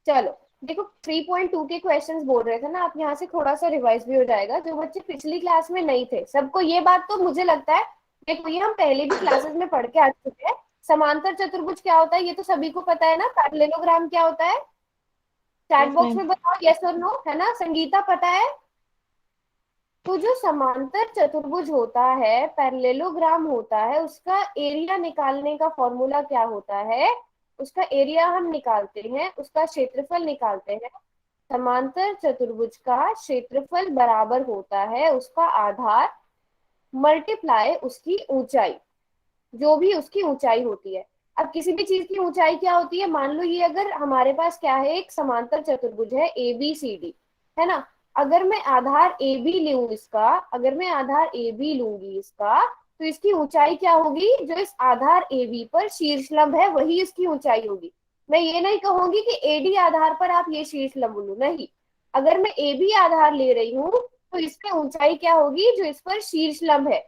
चलो देखो, 3.2 के क्वेश्चंस बोल रहे थे ना आप, यहाँ से थोड़ा सा रिवाइज भी हो जाएगा। जो बच्चे पिछली क्लास में नहीं थे, सबको ये बात तो मुझे लगता है, देखो ये हम पहले भी क्लासेस में पढ़ के आ चुके हैं। समांतर चतुर्भुज क्या होता है ये तो सभी को पता है ना। पैरेललोग्राम क्या होता है, चैट यस बॉक्स मैम। में बताओ यस और नो, है ना। संगीता पता है। तो जो समांतर चतुर्भुज होता है, पैरेललोग्राम होता है, उसका एरिया निकालने का फॉर्मूला क्या होता है। उसका एरिया हम निकालते हैं, उसका क्षेत्रफल निकालते हैं। समांतर चतुर्भुज का क्षेत्रफल बराबर होता है उसका आधार मल्टीप्लाई उसकी ऊंचाई, जो भी उसकी ऊंचाई होती है। अब किसी भी चीज की ऊंचाई क्या होती है, मान लो ये अगर हमारे पास क्या है, एक समांतर चतुर्भुज है ए बी सी डी, है ना। अगर मैं आधार ए बी लूं इसका, अगर मैं आधार ए बी लूंगी इसका, तो इसकी ऊंचाई क्या होगी, जो इस आधार ए बी पर शीर्षलंब है वही इसकी ऊंचाई होगी। मैं ये नहीं कहूंगी कि एडी आधार पर आप ये शीर्षलंब लो, नहीं। अगर मैं ए बी आधार ले रही हूँ तो इसकी ऊंचाई क्या होगी, जो इस पर शीर्षलंब है,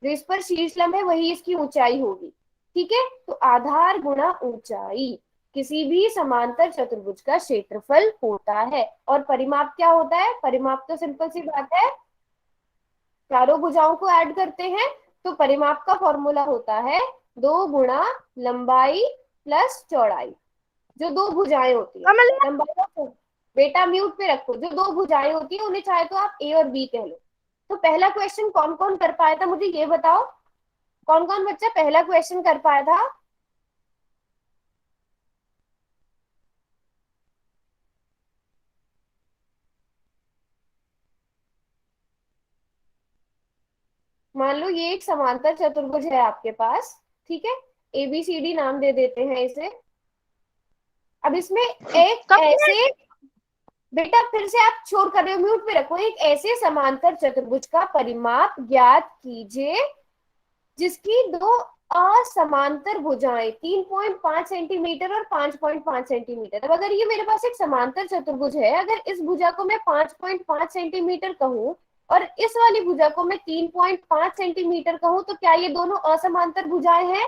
जो इस पर शीर्षलंब है वही इसकी ऊंचाई होगी। ठीक है, तो आधार गुणा ऊंचाई किसी भी समांतर चतुर्भुज का क्षेत्रफल होता है। और परिमाप क्या होता है, परिमाप तो सिंपल सी बात है, चारों भुजाओं को ऐड करते हैं। तो परिमाप का फॉर्मूला होता है 2 गुणा लंबाई प्लस चौड़ाई। जो दो भुजाएं होती है, कमल। लंबाई और बेटा म्यूट पे रखो, जो दो भुजाएं होती है उन्हें चाहे तो आप ए और बी कह लो। तो पहला क्वेश्चन कौन कौन कर पाया था मुझे ये बताओ, कौन कौन बच्चा पहला क्वेश्चन कर पाया था। मान लो ये एक समांतर चतुर्भुज है आपके पास, ठीक है। एबीसीडी नाम दे देते हैं इसे। अब इसमें एक कमल। ऐसे, बेटा फिर से आप शोर कर रहे हो, म्यूट पे रखो। एक ऐसे समांतर चतुर्भुज का परिमाप ज्ञात कीजिए जिसकी दो असमांतर भुजाएं 3.5 सेंटीमीटर और 5.5 सेंटीमीटर। अब अगर ये मेरे पास एक समांतर चतुर्भुज है, अगर इस भुजा को मैं 5.5 सेंटीमीटर कहूँ और इस वाली भुजा को मैं 3.5 सेंटीमीटर कहूँ, तो क्या ये दोनों असमांतर भुजाएं हैं।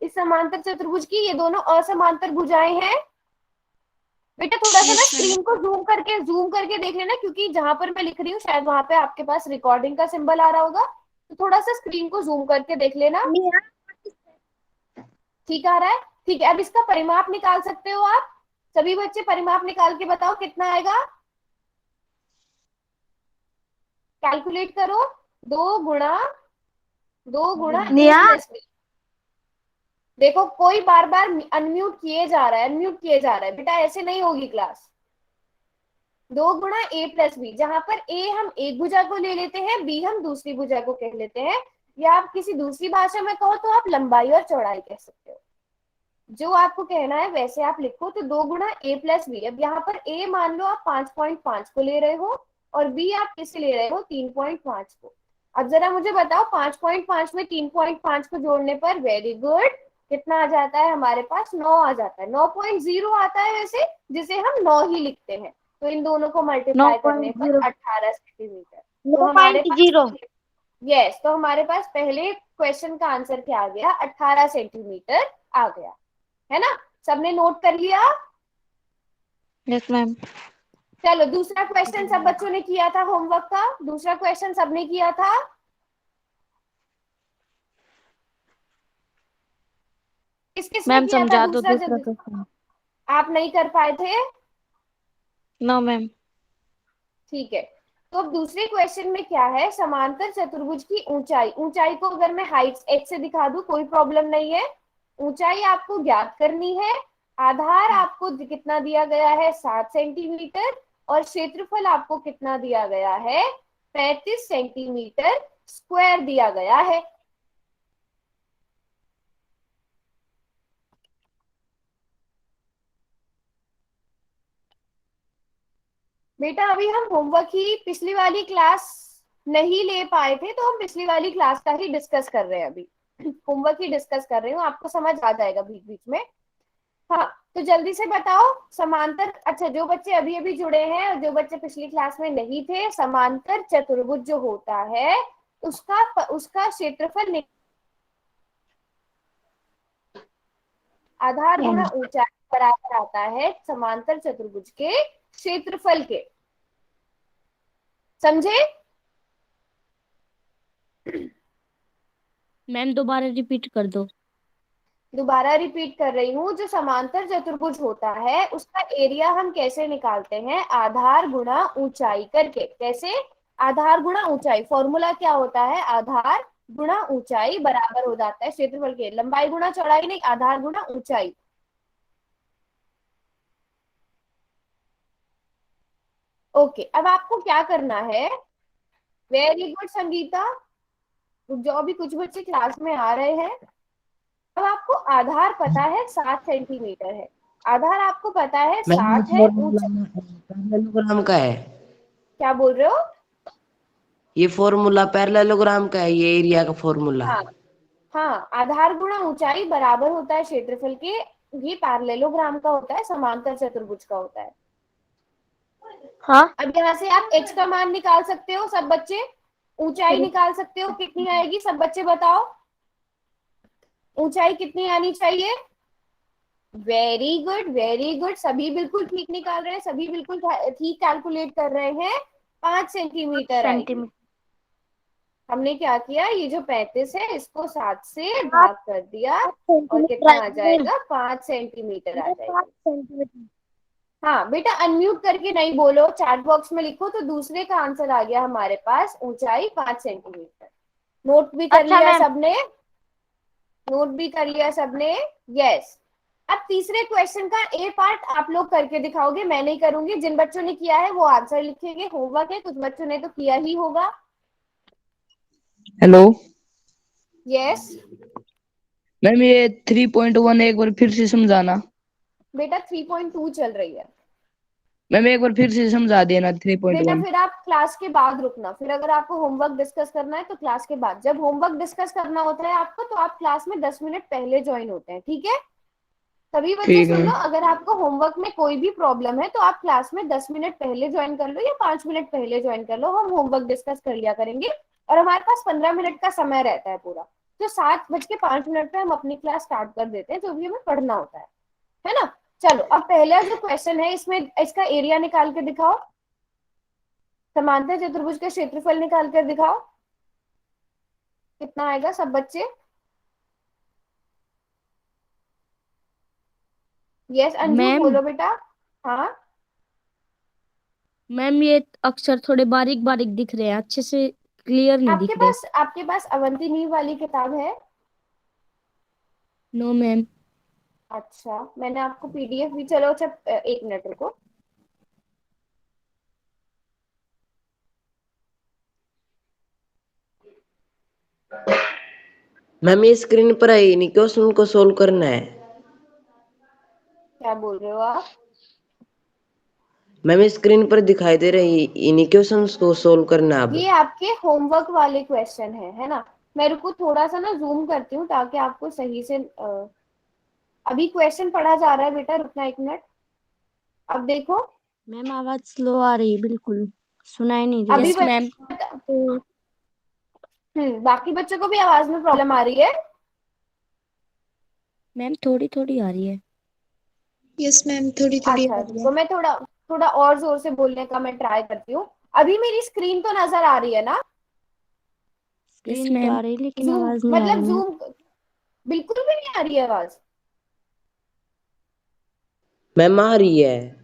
इस समांतर चतुर्भुज की ये दोनों असमांतर भुजाएं हैं। बेटा थोड़ा सा ना यस मैम। स्क्रीन को जूम करके देख लेना, क्योंकि जहां पर मैं लिख रही हूँ शायद वहां पे आपके पास रिकॉर्डिंग का सिंबल आ रहा होगा, तो थोड़ा सा स्क्रीन को जूम करके देख लेना। नेहा। ठीक आ रहा है, ठीक है। अब इसका परिमाप निकाल सकते हो आप, सभी बच्चे परिमाप निकाल के बताओ कितना आएगा। कैलकुलेट करो। 2 गुणा, 2 गुणा ए नेहा। Plus B. देखो कोई बार बार अनम्यूट किए जा रहा है, अनम्यूट किए जा रहा है, बेटा ऐसे नहीं होगी क्लास। 2 गुणा ए प्लस बी, जहां पर ए हम एक भुजा को ले लेते हैं, बी हम दूसरी भुजा को कह लेते हैं, या आप किसी दूसरी भाषा में कहो तो आप लंबाई और चौड़ाई कह सकते हो। जो आपको कहना है वैसे आप लिखो। तो 2 गुणा ए प्लस बी, अब यहाँ पर ए मान लो आप 5.5 को ले रहे हो और बी आप किसे ले रहे हो, 3.5 को। अब जरा मुझे बताओ 5.5 में 3.5 को जोड़ने पर, वेरी गुड, कितना आ जाता है हमारे पास, 9 आ जाता है। 9.0 आता है वैसे, जिसे हम 9 ही लिखते हैं। तो इन दोनों को नो मल्टीप्लाई करने पॉइंट पर जीरो 18 सेंटीमीटर। तो नो हमारे पॉइंट पास, जीरो यस, तो हमारे पास पहले क्वेश्चन का आंसर क्या आ गया, 18 सेंटीमीटर आ गया, है ना। सबने नोट कर लिया। Yes ma'am. चलो दूसरा क्वेश्चन सब बच्चों ने किया था होमवर्क का, दूसरा क्वेश्चन सबने किया था। किस किस ने मैम किया था समझा दो दूसरा, दूसरा जल्दी। क्वेश्चन। आप नहीं कर पाए थे, नो मैम। ठीक है। तो अब दूसरे क्वेश्चन में क्या है, समांतर चतुर्भुज की ऊंचाई, ऊंचाई को अगर मैं हाइट एक्स से दिखा दूं कोई प्रॉब्लम नहीं है। ऊंचाई आपको ज्ञात करनी है। आधार आपको कितना दिया गया है, 7 सेंटीमीटर। और क्षेत्रफल आपको कितना दिया गया है, 35 सेंटीमीटर स्क्वायर दिया गया है। बेटा अभी हम होमवर्क ही पिछली वाली क्लास नहीं ले पाए थे, तो हम पिछली वाली क्लास का ही डिस्कस कर रहे हैं अभी। होमवर्क ही डिस्कस कर रही हूँ, आपको समझ आ जाएगा बीच बीच में। हाँ, तो जल्दी से बताओ समांतर, अच्छा जो बच्चे अभी अभी जुड़े हैं और जो बच्चे पिछली क्लास में नहीं थे, समांतर चतुर्भुज जो होता है उसका उसका क्षेत्रफल आधार गुणा ऊंचाई बराबर आता है समांतर चतुर्भुज के क्षेत्रफल के। समझे? मैम दोबारा रिपीट कर दो। दोबारा रिपीट कर रही हूँ, जो समांतर चतुर्भुज होता है उसका एरिया हम कैसे निकालते हैं? आधार गुणा ऊंचाई करके। कैसे? आधार गुणा ऊंचाई। फॉर्मूला क्या होता है? आधार गुणा ऊंचाई बराबर हो जाता है क्षेत्रफल के। लंबाई गुणा चौड़ाई नहीं, आधार गुणा ऊंचाई। ओके, अब आपको क्या करना है? Very good Sangeeta. जो अभी कुछ बच्चे क्लास में आ रहे हैं, अब आपको आधार पता है 7 सेंटीमीटर है। आधार आपको पता है मैम ये 60 है। फॉर्मूला पैरेललोग्राम का है। क्या बोल रहे हो? ये फॉर्मूला पैरेललोग्राम का है, ये एरिया का फॉर्मूला। हाँ हाँ, आधार गुणा ऊंचाई बराबर होता है क्षेत्रफल के। ये पैरेललोग्राम का होता है, समांतर चतुर्भुज का होता है। हाँ अब यहाँ से आप h का मान निकाल सकते हो सब बच्चे। ऊंचाई निकाल सकते हो, कितनी आएगी सब बच्चे बताओ? ऊंचाई कितनी आनी चाहिए? Very good, very good. सभी बिल्कुल ठीक निकाल रहे हैं, सभी बिल्कुल ठीक कैलकुलेट कर रहे हैं। 5 सेंटीमीटर आएगी। सेंटीमीटर। हमने क्या किया, ये जो 35 है इसको 7 से भाग कर दिया, और सेंटीमीटर कितना आ आएंगे। जाएगा? 5 सेंटीमीटर आ ये जाएगी। 5 सेंटीमीटर। हाँ बेटा, अनम्यूट करके नहीं बोलो, चैट बॉक्स में लिखो तो दूसरे का आंसर आ गया हमारे पास। ऊंचाई 5 सेंटीमीटर। नोट भी कर अच्छा लिया मैम। सबने? नोट भी कर लिया सबने? यस। अब तीसरे क्वेश्चन का ए पार्ट आप लोग करके दिखाओगे, मैं नहीं करूंगी। जिन बच्चों ने किया है वो आंसर लिखेंगे, होमवर्क है। कुछ बच्चों ने तो किया ही होगा। हेलो यस मैम, ये 3.1 एक बार फिर से समझाना। बेटा, 3.2 चल रही है। मैम एक बार फिर से समझा देना बेटा 3.1। फिर आप क्लास के बाद रुकना, फिर अगर आपको होमवर्क डिस्कस करना है तो क्लास के बाद। जब होमवर्क डिस्कस करना होता है आपको, तो आप क्लास में 10 मिनट पहले ज्वाइन होते हैं, ठीक है? सभी बच्चे ठीक है सुन लो, मैम। अगर आपको होमवर्क में कोई भी प्रॉब्लम है तो आप क्लास में 10 मिनट पहले ज्वाइन कर लो या 5 मिनट पहले ज्वाइन कर लो। हम होमवर्क डिस्कस कर लिया करेंगे, और हमारे पास 15 मिनट का समय रहता है पूरा। तो 7:05 पे हम अपनी क्लास स्टार्ट कर देते हैं, जो भी हमें पढ़ना होता है ना? चलो, अब पहला जो क्वेश्चन है इसमें इसका एरिया निकाल के दिखाओ। समांतर चतुर्भुज का क्षेत्रफल निकाल कर दिखाओ, कितना आएगा सब बच्चे? यस अंजू, मैम बोलो बेटा। हाँ, मैम ये अक्षर थोड़े बारीक बारीक दिख रहे हैं, अच्छे से क्लियर नहीं दिख रहे। आपके पास अवंती नीव वाली किताब है? No ma'am. अच्छा, मैंने आपको पीडीएफ भी, चलो अच्छा, 1 मिनट रुको। मैम ये स्क्रीन पर है, नहीं क्वेश्चन को सोल्व करना है। क्या बोल रहे हो आप? मैम स्क्रीन पर दिखाई दे रही, इन्हीं क्वेश्चंस को सोल्व करना है अब। ये आपके होमवर्क वाले क्वेश्चन है ना? मैं रुको थोड़ा सा ना जूम करती हूँ ताकि आपको सही से अभी क्वेश्चन पढ़ा जा रहा है बेटा, रुकना 1 मिनट। अब देखो। मैम आवाज स्लो आ रही है, बिल्कुल सुनाई नहीं दे अभी यस मैम। बाकी बच्चों को भी आवाज में प्रॉब्लम आ रही है? मैम थोड़ी थोड़ी आ रही है। यस मैम, थोड़ी थोड़ी अच्छा, आ रही है। तो मैं थोड़ा थोड़ा और जोर से बोलने का मैं ट्राई करती हूँ। अभी मेरी स्क्रीन तो नजर आ रही है ना? यस स्क्रीन तो मैम। आ रही है लेकिन जूम आवाज नहीं आ रही मतलब मैम। जूम बिल्कुल भी नहीं आ रही है आवाज? मैम आ रही है।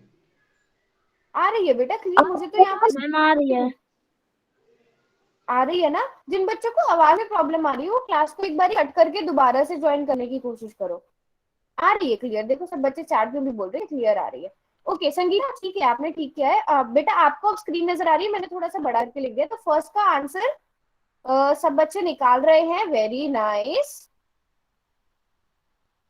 आ रही है बेटा क्लियर, मुझे तो यहाँ पर मैम आ रही है। आ रही है ना? जिन बच्चों को आवाज में प्रॉब्लम आ रही है वो क्लास को एक बार कट करके दोबारा से ज्वाइन करने की कोशिश करो। आ रही है क्लियर? देखो सब बच्चे चैट में भी बोल रहे हैं क्लियर आ रही है। ओके संगीता, ठीक है, आपने ठीक किया है। बेटा आपको अब स्क्रीन नजर आ रही है, मैंने थोड़ा सा बढ़ा के लिख दिया। तो फर्स्ट का आंसर सब बच्चे निकाल रहे हैं, वेरी नाइस।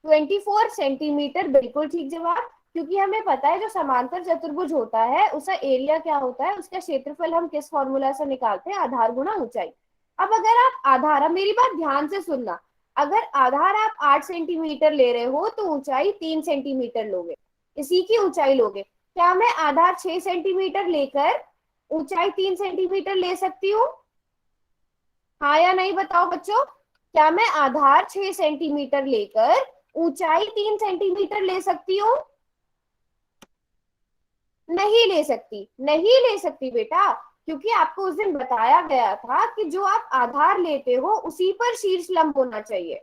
24 सेंटीमीटर बिल्कुल ठीक जवाब। क्योंकि हमें पता है जो समांतर चतुर्भुज होता है उसका एरिया क्या होता है, उसका क्षेत्रफल हम किस फॉर्मूला से निकालते हैं? आधार गुणा ऊंचाई। अब अगर आप आधार, अब मेरी बात ध्यान से सुनना, अगर आधार आप 8 सेंटीमीटर ले रहे हो तो ऊंचाई 3 सेंटीमीटर लोगे, इसी की ऊंचाई लोगे। क्या मैं आधार 6 सेंटीमीटर लेकर ऊंचाई 3 सेंटीमीटर ले सकती हूँ? हाँ या नहीं बताओ बच्चों? क्या मैं आधार 6 सेंटीमीटर लेकर ऊंचाई 3 सेंटीमीटर ले सकती हूँ? नहीं ले सकती, नहीं ले सकती बेटा, क्योंकि आपको उस दिन बताया गया था कि जो आप आधार लेते हो उसी पर शीर्ष लंब होना चाहिए,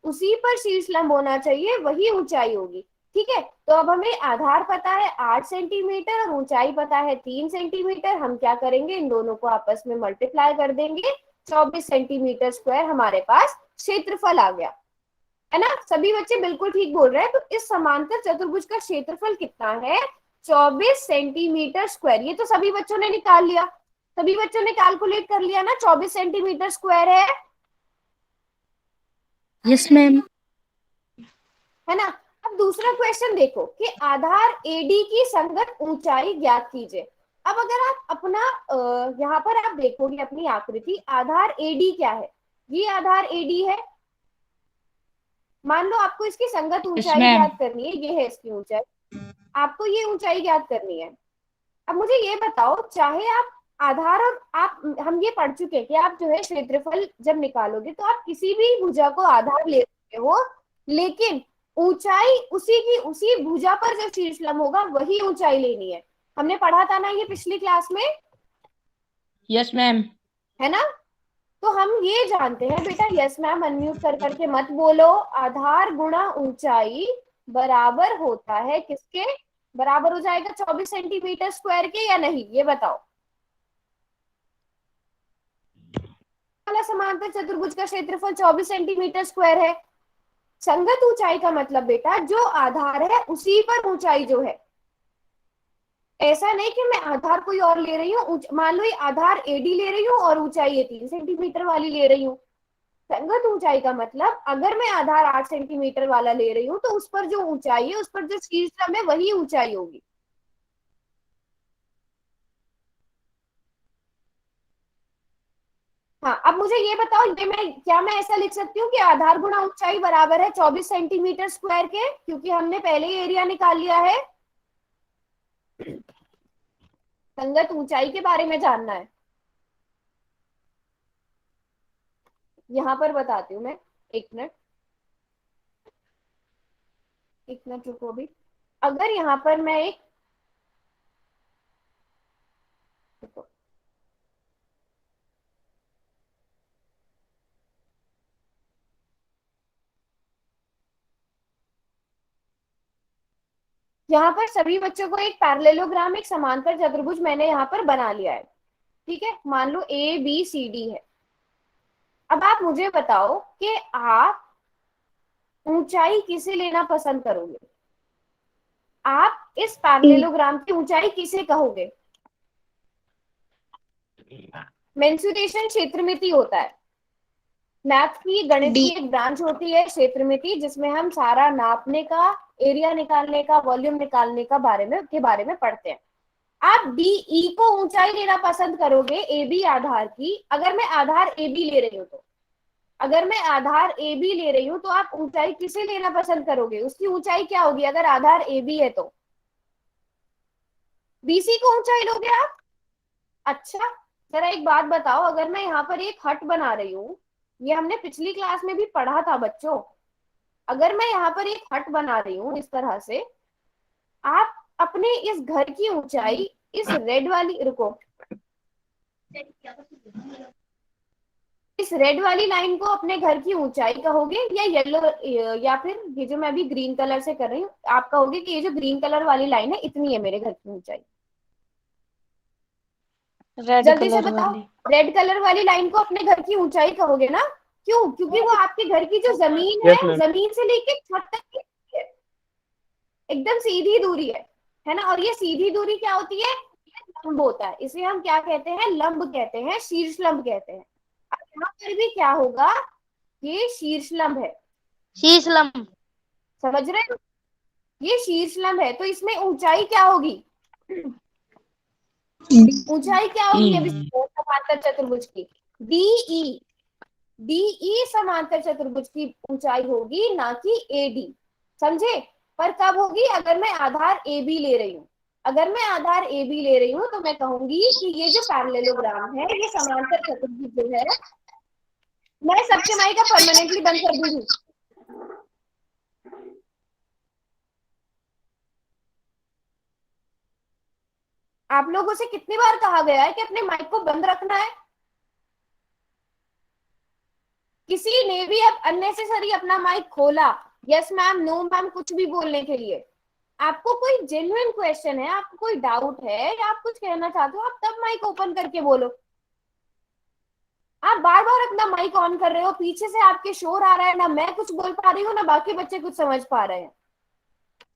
उसी पर शीर्ष लंब होना चाहिए, वही ऊंचाई होगी। ठीक है, तो अब हमें आधार पता है 8 सेंटीमीटर और ऊंचाई पता है 3 सेंटीमीटर। हम क्या करेंगे, इन दोनों को आपस में मल्टीप्लाई कर देंगे, 24 सेंटीमीटर स्क्वायर हमारे पास क्षेत्रफल आ गया, है ना। सभी बच्चे बिल्कुल ठीक बोल रहे हैं। तो इस समांतर चतुर्भुज का क्षेत्रफल कितना है? 24 सेंटीमीटर स्क्वायर। ये तो सभी बच्चों ने निकाल लिया, सभी बच्चों ने कैलकुलेट कर लिया ना, 24 सेंटीमीटर स्क्वायर है। Yes ma'am. है ना। अब दूसरा क्वेश्चन देखो कि आधार एडी की संगत ऊंचाई ज्ञात कीजिए। अब अगर आप अपना यहाँ पर आप देखोगे अपनी आकृति, आधार एडी क्या है? ये आधार एडी है। मान लो आपको इसकी संगत ऊंचाई मैम। ज्ञात करनी है, ये है इसकी ऊंचाई, आपको ये ऊंचाई ज्ञात करनी है। अब मुझे ये बताओ, चाहे आप आधार और आप, हम ये पढ़ चुके हैं कि आप जो है क्षेत्रफल जब निकालोगे तो आप किसी भी भुजा को आधार ले सकते हो, लेकिन ऊंचाई उसी की, उसी भुजा पर जो शीर्षलंब होगा वही ऊंचाई लेनी है। हमने पढ़ा था ना ये पिछली क्लास में, यस मैम। है ना। तो हम ये जानते हैं बेटा, यस मैम अनम्यूट कर करके मत बोलो, आधार गुणा ऊंचाई बराबर होता है किसके? बराबर हो जाएगा 24 सेंटीमीटर स्क्वायर के, या नहीं, ये बताओ। वाला समांतर चतुर्भुज का क्षेत्रफल 24 सेंटीमीटर स्क्वायर है। संगत ऊंचाई का मतलब बेटा जो आधार है उसी पर ऊंचाई जो है, ऐसा नहीं कि मैं आधार कोई और ले रही हूँ। मान लो ये आधार एडी ले रही हूँ और ऊंचाई ये 3 सेंटीमीटर वाली ले रही हूँ। संगत ऊंचाई का मतलब अगर मैं आधार 8 सेंटीमीटर वाला ले रही हूँ तो उस पर जो ऊंचाई है, उस पर जो शीर्षलंब है वही ऊंचाई होगी। हाँ, अब मुझे ये बताओ, ये मैं ऐसा लिख सकती हूँ कि आधार गुणा ऊंचाई बराबर है 24 सेंटीमीटर स्क्वायर के, क्योंकि हमने पहले ही एरिया निकाल लिया है। संगत ऊंचाई के बारे में जानना है, यहां पर बताती हूँ मैं। एक मिनट, एक मिनट रुको अभी। अगर यहाँ पर मैं एक, यहाँ पर सभी बच्चों को एक पैरेललोग्राम, एक समांतर चतुर्भुज मैंने यहाँ पर बना लिया है। ठीक है, मान लो ए बी सी डी है। अब आप मुझे बताओ कि आप ऊंचाई किसे लेना पसंद करोगे? आप इस पैरेललोग्राम की ऊंचाई किसे कहोगे? मेंसुरेशन क्षेत्रमिति होता है, मैथ की, गणित की एक ब्रांच होती है क्षेत्रमिति, जिसमें हम सारा नापने का, एरिया निकालने का, वॉल्यूम निकालने का बारे में पढ़ते हैं। आप डीई को ऊंचाई लेना पसंद करोगे ए बी आधार की। अगर मैं आधार ए बी ले रही हूँ तो, अगर मैं आधार ए बी ले रही हूँ तो आप ऊंचाई किसे लेना पसंद करोगे? उसकी ऊंचाई क्या होगी अगर आधार ए बी है तो? बीसी को ऊंचाई लोगे आप? अच्छा, जरा एक बात बताओ, अगर मैं यहाँ पर एक हट बना रही हूँ, ये हमने पिछली क्लास में भी पढ़ा था बच्चों, अगर मैं यहाँ पर एक हट बना रही हूँ इस तरह से, आप अपने इस घर की ऊंचाई, इस रेड वाली, रुको, इस रेड वाली लाइन को अपने घर की ऊंचाई कहोगे, या येलो, या फिर ये जो मैं अभी ग्रीन कलर से कर रही हूँ, आप कहोगे कि ये जो ग्रीन कलर वाली लाइन है इतनी है मेरे घर की ऊंचाई? जल्दी से बताओ, रेड कलर वाली लाइन को अपने घर की ऊंचाई कहोगे ना? क्यों? क्योंकि वो आपके घर की जो जमीन है, जमीन से लेके छत तक की एकदम सीधी दूरी है ना। और ये सीधी दूरी क्या होती है? लंब होता है, इसे हम क्या कहते हैं? लंब कहते हैं, शीर्ष लंब कहते हैं। अब यहाँ पर भी क्या होगा? ये शीर्ष लंब है, शीर्ष लंब, समझ रहे हो? ये शीर्ष लंब है, तो इसमें ऊंचाई क्या होगी? ऊंचाई क्या होगी अभी समांतर चतुर्भुज की? डीई, डीई समांतर चतुर्भुज की ऊंचाई होगी, ना कि एडी, समझे? पर कब होगी? अगर मैं आधार ए बी ले रही हूँ, अगर मैं आधार ए बी ले रही हूँ तो मैं कहूंगी कि ये जो पैरेललोग्राम है, ये समांतर चतुर्भुज जो है, मैं सबके माई का परमानेंटली बंद कर दूंगी। आप लोगों से कितनी बार कहा गया है कि अपने माइक को बंद रखना है? किसी ने भी अब अननेसेसरी अपना माइक खोला, यस मैम नो मैम कुछ भी बोलने के लिए, आपको कोई जेन्युइन क्वेश्चन है, आपको कोई डाउट है या आप कुछ कहना चाहते हो, आप तब माइक ओपन करके बोलो। आप बार बार अपना माइक ऑन कर रहे हो, पीछे से आपके शोर आ रहा है, ना मैं कुछ बोल पा रही हूँ ना बाकी बच्चे कुछ समझ पा रहे हैं।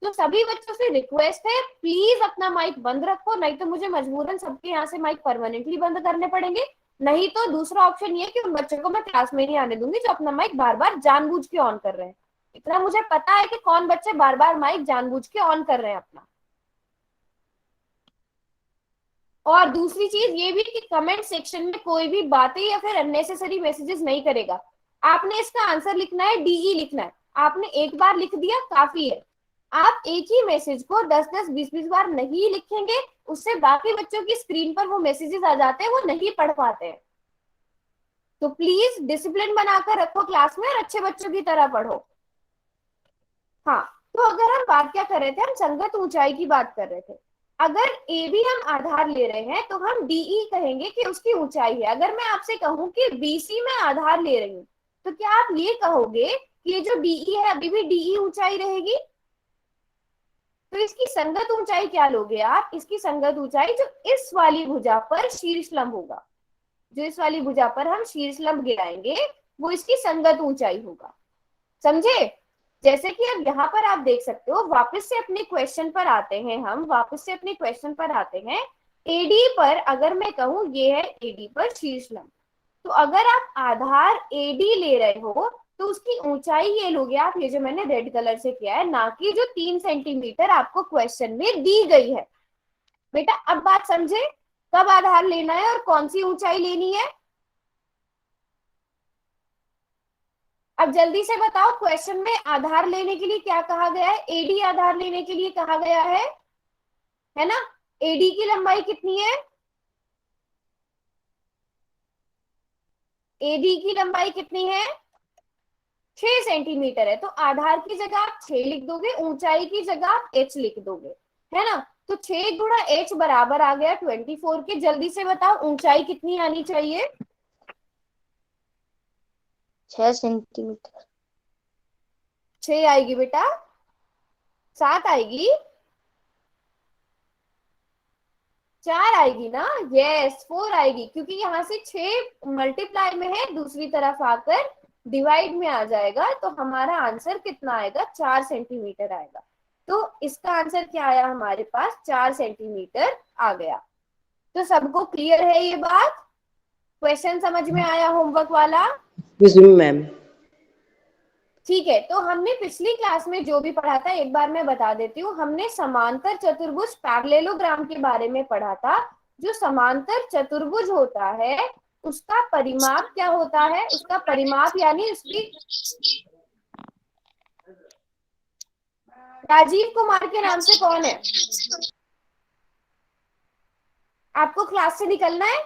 तो सभी बच्चों से रिक्वेस्ट है, प्लीज अपना माइक बंद रखो, नहीं तो मुझे मजबूरन सबके यहाँ से माइक परमानेंटली बंद करने पड़ेंगे। नहीं तो दूसरा ऑप्शन ये कि उन बच्चों को मैं क्लास में नहीं आने दूंगी जो अपना माइक बार बार जानबूझ के ऑन कर रहे हैं। इतना मुझे पता है कि कौन बच्चे बार बार माइक जानबूझ के ऑन कर रहे हैं अपना। और दूसरी चीज ये भी कि कमेंट सेक्शन में कोई भी बातें या फिर अननेसेसरी मैसेजेस नहीं करेगा। आपने इसका आंसर लिखना है, डीई लिखना है। आपने एक बार लिख दिया काफी है। आप एक ही मैसेज को 10-10 20-20 बार नहीं लिखेंगे, उससे बाकी बच्चों की स्क्रीन पर वो मैसेजेस आ जाते हैं, वो नहीं पढ़ पाते हैं। तो प्लीज डिसिप्लिन बनाकर रखो क्लास में और अच्छे बच्चों की तरह पढ़ो। हाँ, तो अगर हम बात क्या कर रहे थे, हम संगत ऊंचाई की बात कर रहे थे। अगर ए बी हम आधार ले रहे हैं तो हम डीई कहेंगे कि उसकी ऊंचाई है। अगर मैं आपसे कहूं कि बीसी में आधार ले रही हूँ, तो क्या आप ये कहोगे कि ये जो डीई है अभी भी डीई ऊंचाई रहेगी? तो इसकी संगत ऊंचाई क्या लोगे आप? इसकी संगत ऊंचाई जो इस वाली भुजा पर शीर्ष लंब होगा, जो इस वाली भुजा पर हम शीर्ष लंब गिराएंगे, वो इसकी संगत ऊंचाई होगा। समझे? जैसे कि अब यहाँ पर आप देख सकते हो, वापस से अपने क्वेश्चन पर आते हैं, हम वापस से अपने क्वेश्चन पर आते हैं। एडी पर अगर मैं कहूँ ये है एडी पर शीर्ष लंब, तो अगर आप आधार एडी ले रहे हो तो उसकी ऊंचाई ये लोगे आप, ये जो मैंने रेड कलर से किया है, ना कि जो 3 सेंटीमीटर आपको क्वेश्चन में दी गई है। बेटा अब बात समझे, कब आधार लेना है और कौन सी ऊंचाई लेनी है? अब जल्दी से बताओ, क्वेश्चन में आधार लेने के लिए क्या कहा गया है? एडी आधार लेने के लिए कहा गया है ना? एडी की लंबाई कितनी है? एडी की लंबाई कितनी है? 6 सेंटीमीटर है। तो आधार की जगह आप 6 लिख दोगे, ऊंचाई की जगह आप h लिख दोगे, है ना? तो 6 गुणा h बराबर आ गया 24 के। जल्दी से बताओ ऊंचाई कितनी आनी चाहिए? 6 सेंटीमीटर। 6 आएगी बेटा? 7 आएगी? 4 आएगी ना? यस 4 आएगी, क्योंकि यहाँ से 6 मल्टीप्लाई में है, दूसरी तरफ आकर डिवाइड में आ जाएगा, तो हमारा आंसर कितना आएगा? 4 सेंटीमीटर आएगा। तो इसका आंसर क्या आया हमारे पास? 4 सेंटीमीटर आ गया। तो सबको क्लियर है ये बात? क्वेश्चन समझ में आया होमवर्क वाला? मैम। ठीक है, तो हमने पिछली क्लास में जो भी पढ़ा था एक बार मैं बता देती हूँ। हमने समांतर चतुर्भुज पैरेललोग्राम के बारे में पढ़ा था। जो समांतर चतुर्भुज होता है उसका परिमाप क्या होता है? उसका परिमाप यानी उसकी, राजीव कुमार के नाम से कौन है? आपको क्लास से निकलना है?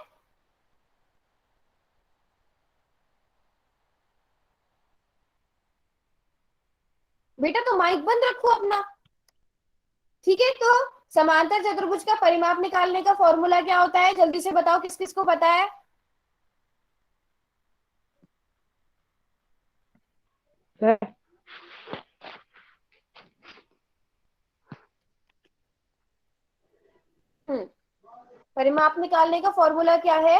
बेटा तो माइक बंद रखो अपना। ठीक है, तो समांतर चतुर्भुज का परिमाप निकालने का फॉर्मूला क्या होता है? जल्दी से बताओ, किस किस को पता है? परिमाप निकालने का फॉर्मूला क्या है?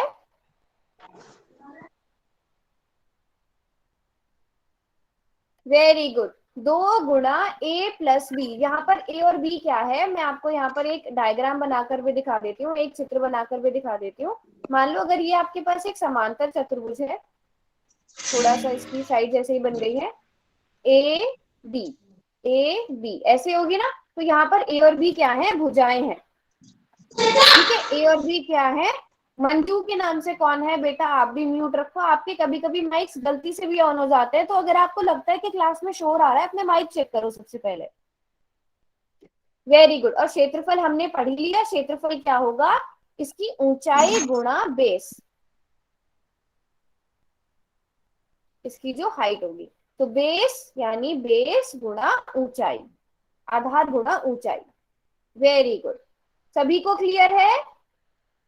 वेरी गुड, 2 गुणा ए प्लस बी। यहाँ पर ए और बी क्या है, मैं आपको यहाँ पर एक डायग्राम बनाकर भी दिखा देती हूँ, एक चित्र बनाकर भी दिखा देती हूँ। मान लो अगर ये आपके पास एक समांतर चतुर्भुज है, थोड़ा सा इसकी साइड जैसे ही बन गई है, ए बी ऐसे होगी ना, तो यहाँ पर ए और बी क्या है? भुजाएं हैं। ठीक है, ए और बी क्या है? मंजू के नाम से कौन है? बेटा आप भी म्यूट रखो, आपके कभी कभी माइक्स गलती से भी ऑन हो जाते हैं, तो अगर आपको लगता है कि क्लास में शोर आ रहा है, अपने माइक चेक करो सबसे पहले। Very good. और क्षेत्रफल हमने पढ़ लिया, क्षेत्रफल क्या होगा? इसकी ऊंचाई गुणा बेस, इसकी जो हाइट होगी। तो बेस यानी बेस गुणा ऊंचाई, आधार गुणा ऊंचाई। वेरी गुड, सभी को क्लियर है?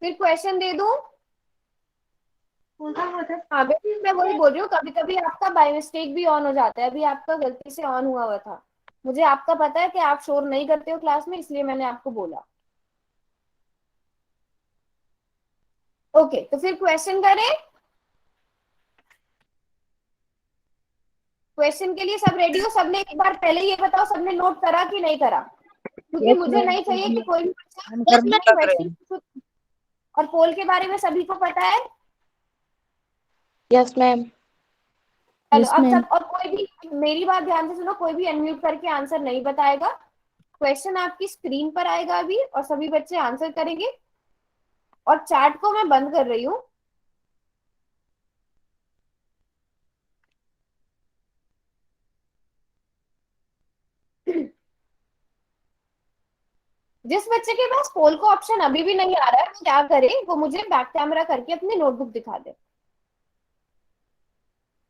फिर क्वेश्चन दे दूं? हाँ बेटी, मैं वही बोल रही हूँ, कभी कभी आपका बाय मिस्टेक भी ऑन हो जाता है। अभी आपका गलती से ऑन हुआ था। मुझे आपका पता है कि आप शोर नहीं करते हो क्लास में, इसलिए मैंने आपको बोला। ओके, तो फिर क्वेश्चन करें। क्वेश्चन के लिए सब रेडी हो? सबने एक बार पहले ये बताओ, सबने नोट करा कि नहीं करा? क्योंकि यस मुझे मैम, नहीं चाहिए कि कोई भी बच्चा हम Yes, करना ma'am. अपने लग रहे क्वेश्चन। और पोल के बारे में सभी को पता है? Yes, ma'am. चलो यस अब मैम। सब, और कोई भी मेरी बात ध्यान से सुनो, कोई भी अनम्यूट करके आंसर नहीं बताएगा। क्वेश्चन आपकी स्क्रीन पर आएगा अभी, और सभी बच्चे आंसर करेंगे। और चैट को मैं बंद कर रही हूँ। जिस बच्चे के पास पोल का ऑप्शन अभी भी नहीं आ रहा है, वो क्या करे, वो मुझे बैक कैमरा करके अपनी नोटबुक दिखा दे।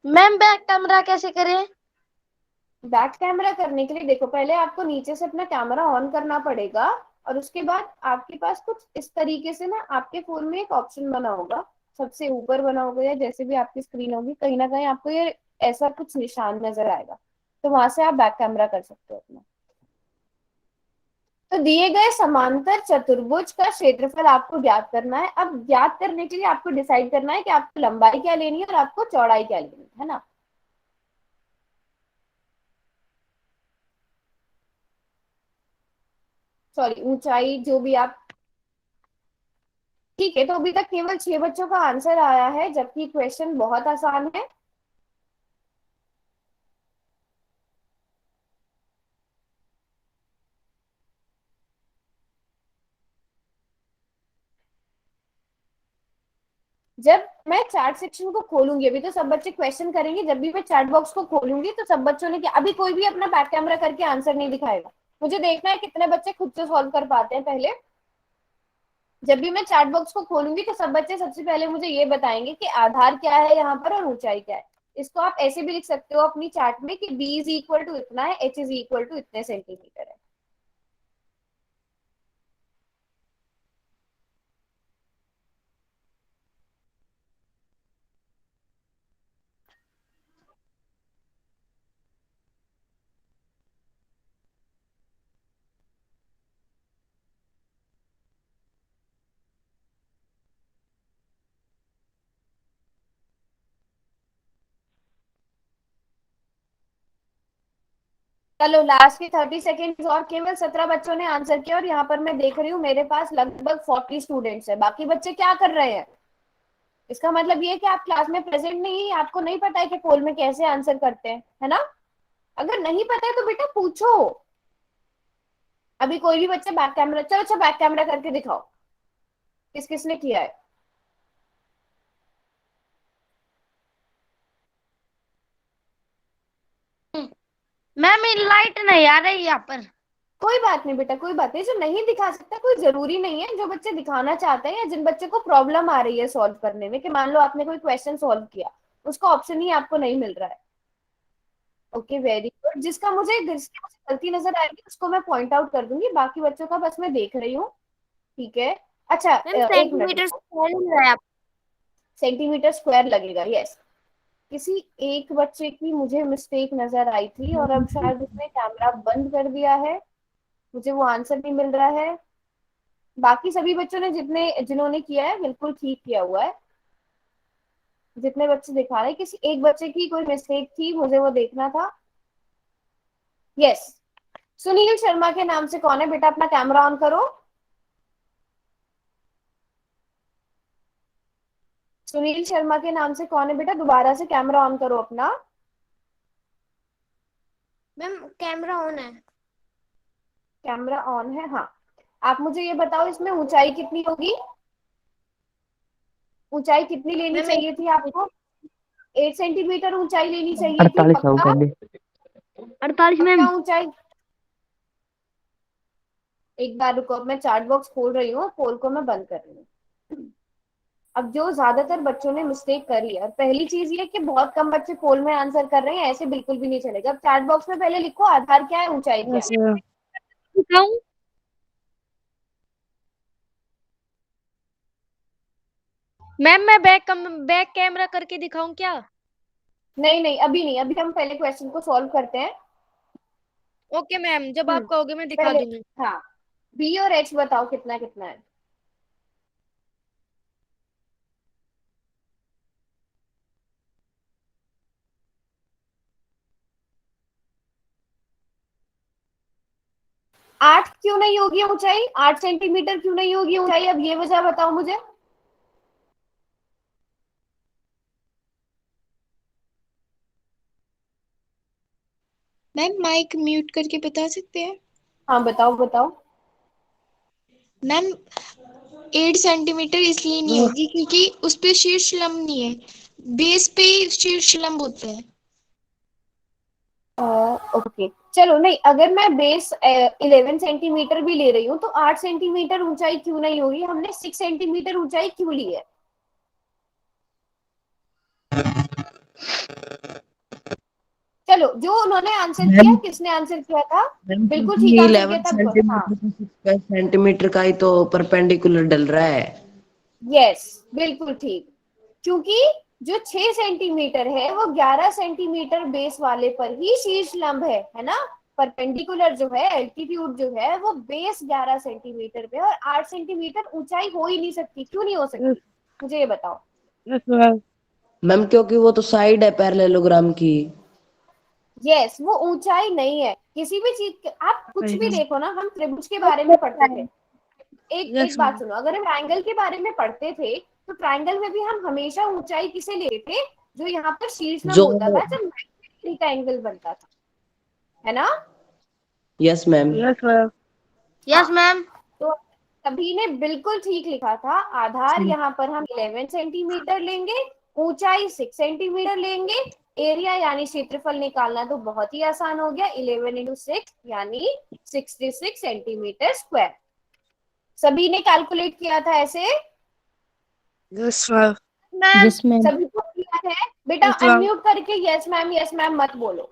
मैम बैक कैमरा कैसे करें? बैक कैमरा करने के लिए देखो, पहले आपको नीचे से अपना कैमरा ऑन करना पड़ेगा। और उसके बाद आपके पास कुछ इस तरीके से ना, आपके फोन में एक ऑप्शन बना होगा, सबसे ऊपर बना होगा, या जैसे भी आपकी स्क्रीन होगी, कहीं ना कहीं आपको ये ऐसा कुछ निशान नजर आएगा। तो वहां से आप बैक कैमरा कर सकते हो अपना। तो दिए गए समांतर चतुर्भुज का क्षेत्रफल आपको ज्ञात करना है। अब ज्ञात करने के लिए आपको डिसाइड करना है कि आपको लंबाई क्या लेनी है और आपको चौड़ाई क्या लेनी है ना? सॉरी, ऊंचाई, जो भी आप। ठीक है, तो अभी तक केवल 6 बच्चों का आंसर आया है, जबकि क्वेश्चन बहुत आसान है। जब मैं चैट सेक्शन को खोलूंगी, अभी तो सब बच्चे क्वेश्चन करेंगे, जब भी मैं चैट बॉक्स को खोलूंगी तो सब बच्चों ने क्या, अभी कोई भी अपना बैक कैमरा करके आंसर नहीं दिखाएगा। मुझे देखना है कितने बच्चे खुद से सॉल्व कर पाते हैं पहले। जब भी मैं चैट बॉक्स को खोलूंगी तो सब बच्चे सबसे पहले मुझे ये बताएंगे कि आधार क्या है यहाँ पर और ऊंचाई क्या है। इसको आप ऐसे भी लिख सकते हो अपनी चैट में कि बी इज इक्वल टू इतना है, एच इज इक्वल टू इतने सेंटीमीटर है। चलो लास्ट के 30 सेकेंड और, केवल 17 बच्चों ने आंसर किया, और यहाँ पर मैं देख रही हूँ मेरे पास लगभग 40 स्टूडेंट्स है। बाकी बच्चे क्या कर रहे हैं? इसका मतलब ये है कि आप क्लास में प्रेजेंट नहीं है, आपको नहीं पता है कि पोल में कैसे आंसर करते हैं, है ना? अगर नहीं पता है तो बेटा पूछो। अभी कोई भी बच्चा बैक कैमरा, चलो अच्छा बैक कैमरा करके दिखाओ किस किसने किया है। मैम लाइट नहीं आ रही यहाँ पर। कोई बात नहीं बेटा, कोई बात नहीं, जो नहीं दिखा सकता कोई जरूरी नहीं है। जो बच्चे दिखाना चाहते हैं, या जिन बच्चे को प्रॉब्लम आ रही है सॉल्व करने में, कि मान लो आपने कोई क्वेश्चन सॉल्व किया, उसका ऑप्शन ही आपको नहीं मिल रहा है। Okay, very good. जिसकी मुझे गलती नजर आएगी उसको मैं पॉइंट आउट कर दूंगी, बाकी बच्चों का बस मैं देख रही हूँ। ठीक है, अच्छा मैम एक मिनट सेंटीमीटर रुको। से मिल रहा है। सेंटीमीटर स्क्वायर लगेगा, यस। किसी एक बच्चे की मुझे मिस्टेक नजर आई थी, और अब शायद उसने कैमरा बंद कर दिया है, मुझे वो आंसर नहीं मिल रहा है। बाकी सभी बच्चों ने जिन्होंने किया है बिल्कुल ठीक किया हुआ है। जितने बच्चे दिखा रहे हैं, किसी एक बच्चे की कोई मिस्टेक थी, मुझे वो देखना था। यस, सुनील शर्मा के नाम से कौन है बेटा? अपना कैमरा ऑन करो। सुनील शर्मा के नाम से कौन है बेटा? दोबारा से कैमरा ऑन करो अपना। मैम कैमरा ऑन है। कैमरा ऑन है, हाँ। आप मुझे ये बताओ, इसमें ऊंचाई कितनी होगी? ऊंचाई कितनी लेनी मैम चाहिए थी आपको? 8 सेंटीमीटर ऊंचाई लेनी चाहिए थी, 48 आओ पक्का? पहले। 48 पक्का मैम। ऊंचाई? एक बार रुको, अब मैं चार्ट बॉक्स खोल रही हूँ, पोल को मैं बंद कर रही हूँ। अब जो ज्यादातर बच्चों ने मिस्टेक करी है, और पहली चीज ये कि बहुत कम बच्चे पोल में आंसर कर रहे हैं, ऐसे बिल्कुल भी नहीं चलेगा। अब चैट बॉक्स में पहले लिखो आधार क्या है, ऊंचाई क्या है। बस दिखाऊं? मैम मैं बैक कैमरा करके दिखाऊं क्या? नहीं नहीं, अभी नहीं, अभी हम पहले क्वेश्चन को सॉल्व करते हैं। ओके मैम, जब हम्म, आप कहोगे मैं दिखा पहले, दूंगी। हाँ, बी और एच बताओ कितना कितना है। आठ क्यों नहीं होगी ऊंचाई, 8 सेंटीमीटर क्यों नहीं होगी ऊंचाई, अब ये वजह बताओ मुझे। मैम माइक म्यूट करके बता सकते हैं? हाँ बताओ बताओ। मैम 8 सेंटीमीटर इसलिए नहीं होगी क्योंकि उस पे शीर्ष लंब नहीं है, बेस पे ही शीर्ष लंब होता है। ओके चलो, नहीं, अगर मैं बेस 11 सेंटीमीटर भी ले रही हूँ तो 8 सेंटीमीटर ऊंचाई क्यों नहीं होगी, हमने 6 सेंटीमीटर ऊंचाई क्यों ली है। चलो, जो उन्होंने आंसर किया, मैम किसने आंसर किया था, मैम बिल्कुल क्योंकि ठीक ये आंसर किया 11 था। हाँ, सेंटीमीटर से 6 सेंटीमीटर का ही तो परपेंडिकुलर डल रहा है। यस, बिल्कुल ठीक, क्योंकि जो 6 सेंटीमीटर है वो 11 सेंटीमीटर बेस वाले पर ही शीर्ष लंब है ना। परपेंडिकुलर जो है, एल्टीट्यूड जो है वो बेस 11 सेंटीमीटर पे है, और 8 सेंटीमीटर ऊंचाई हो ही नहीं सकती, क्यों नहीं हो सकती, मुझे ये बताओ। मैम क्योंकि वो तो साइड है पैरेललोग्राम की। यस, वो ऊंचाई नहीं है किसी भी चीज आप कुछ भी देखो ना, हम त्रिभुज के बारे में पढ़ते थे। एक एक बात सुनो, अगर हम ट्रायंगल के बारे में पढ़ते थे तो ट्रायंगल में भी हम हमेशा ऊंचाई किसे लेते थे, जो यहाँ पर शीर्ष नम जो होता था, जब 90 डिग्री का एंगल बनता था, है ना। Yes ma'am. हाँ, यस मैम। तो सभी ने बिल्कुल ठीक लिखा था। आधार यहाँ पर हम 11 सेंटीमीटर लेंगे, ऊंचाई 6 सेंटीमीटर लेंगे, एरिया यानी क्षेत्रफल निकालना तो बहुत ही आसान हो गया, 11 × 6 यानी 66 सेंटीमीटर स्क्वायर। सभी ने कैलकुलेट किया था ऐसे। Ma'am yes ma'am. सभी को क्लियर है बेटा, अनम्यूट करके यस मैम मत बोलो।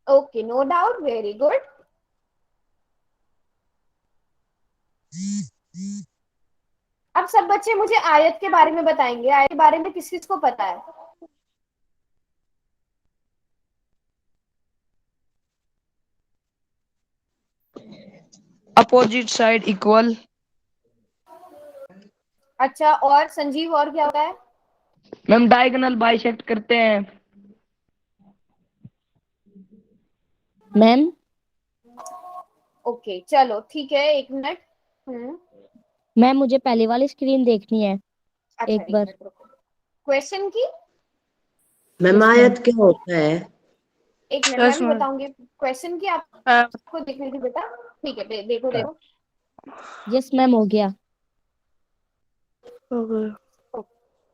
Okay, no doubt, very good. अब सब बच्चे मुझे आयत के बारे में बताएंगे, आयत के बारे में किस किस को पता है। Opposite side equal. अच्छा, और संजीव, और क्या होता है। मैम डायगोनल बाइसेक्ट करते हैं। मैम ओके चलो ठीक है, 1 मिनट। मैम मुझे पहले वाली स्क्रीन देखनी है अच्छा, एक एक बार। मिनट रुको, क्वेश्चन की। Ma'am yes ma'am. आयत क्या होता है? 1 मिनट, मैं भी बताऊंगी क्वेश्चन की, आपको देखने की बेटा। ठीक है, देखो देखो। यस मैम, हो गया।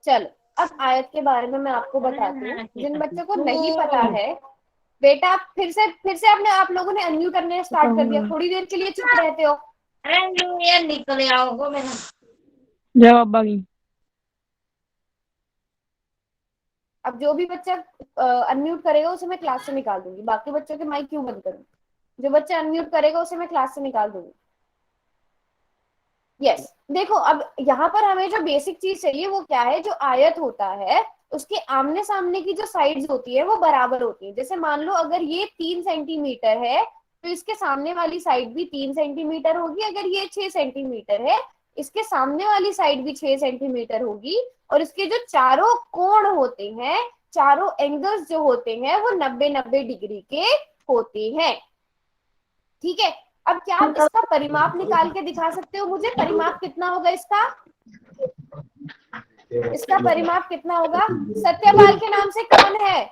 चलो, अब आयत के बारे में मैं आपको बताती हूँ, जिन बच्चों को नहीं पता है। बेटा, आप फिर से आपने आप लोगों ने अनम्यूट करने स्टार्ट कर दिया, थोड़ी देर के लिए चुप रहते हो। ये निकल आओगे मैम। जवाब बागी। अब जो भी बच्चा अनम्यूट करेगा उसे मैं क्लास से निकाल दूंगी, बाकी बच्चों के माइक क्यों बंद करूँ। जो बच्चा अनम्यूट करेगा उसे मैं क्लास से निकाल दूंगी। यस, देखो, अब यहाँ पर हमें जो बेसिक चीज चाहिए वो क्या है, जो आयत होता है उसके आमने सामने की जो साइड्स होती है वो बराबर होती है। जैसे मान लो अगर ये 3 सेंटीमीटर है तो इसके सामने वाली साइड भी 3 सेंटीमीटर होगी, अगर ये 6 सेंटीमीटर है इसके सामने वाली साइड भी 6 सेंटीमीटर होगी, और इसके जो चारों कोण होते हैं, चारों एंगल्स जो होते हैं वो 90-90 डिग्री के होते हैं। ठीक है, अब क्या आप इसका परिमाप निकाल के दिखा सकते हो मुझे, परिमाप कितना होगा इसका, इसका परिमाप कितना होगा। सत्यपाल के नाम से कौन है।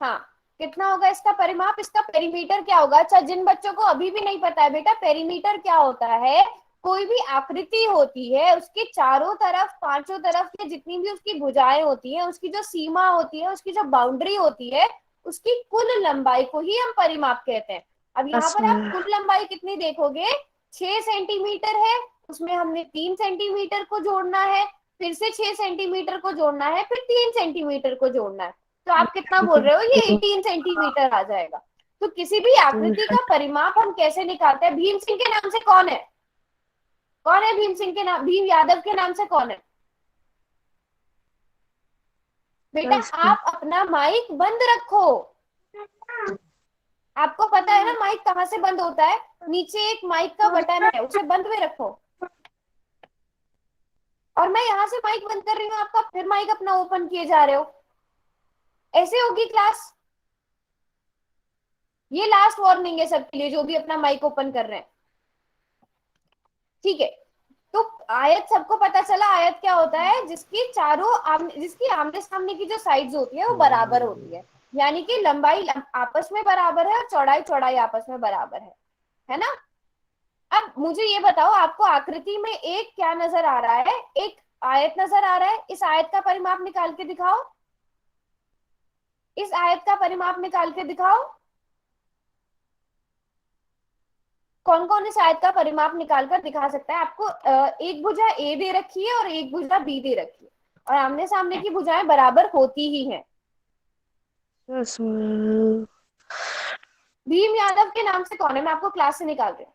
हाँ, कितना होगा इसका परिमाप, इसका पेरीमीटर क्या होगा। अच्छा, जिन बच्चों को अभी भी नहीं पता है बेटा, पेरीमीटर क्या होता है, कोई भी आकृति होती है उसके चारों तरफ, पांचों तरफ के जितनी भी उसकी भुजाएं होती है, उसकी जो सीमा होती है, उसकी जो बाउंड्री होती है, उसकी कुल लंबाई को ही हम परिमाप कहते हैं। अब यहाँ पर आप कुल लंबाई कितनी देखोगे, 6 सेंटीमीटर है, उसमें हमने 3 सेंटीमीटर को जोड़ना है, फिर से 6 सेंटीमीटर को जोड़ना है, फिर 3 सेंटीमीटर को जोड़ना है। तो आप कितना बोल रहे हो, ये 18 सेंटीमीटर आ जाएगा। तो किसी भी आकृति का परिमाप हम कैसे निकालते हैं? भीम सिंह के नाम से कौन है? कौन है भीम सिंह के नाम, भीम यादव के नाम से कौन है? बेटा आप अपना माइक बंद रखो। आपको पता है ना माइक कहाँ से बंद होता है? नीचे एक माइक का बटन है, उसे बंद में रखो। और मैं यहाँ से माइक बंद कर रही हूँ, आपका फिर माइक अपना ओपन किए जा रहे हो। ऐसे होगी क्लास? ये लास्ट वार्निंग है सबके लिए जो भी अपना माइक ओपन कर रहे हैं, ठीक है? तो आयत सबको पता चला, आयत क्या होता है? जिसकी आमने सामने की जो साइड्स होती है वो बराबर होती है, यानी कि लंबाई आपस में बराबर है और चौड़ाई चौड़ाई आपस में बराबर है ना? अब मुझे ये बताओ, आपको आकृति में एक क्या नजर आ रहा है? एक आयत नजर आ रहा है। इस आयत का परिमाप निकाल के दिखाओ। इस आयत का परिमाप निकाल के दिखाओ। कौन कौन इस आयत का परिमाप निकाल कर दिखा सकता है? आपको एक भुजा ए दे रखी है और एक भुजा बी दे रखी है, और आमने सामने की भुजाएं बराबर होती ही हैं। भीम यादव के नाम से कौन है? मैं आपको क्लास से निकाल रही हूँ।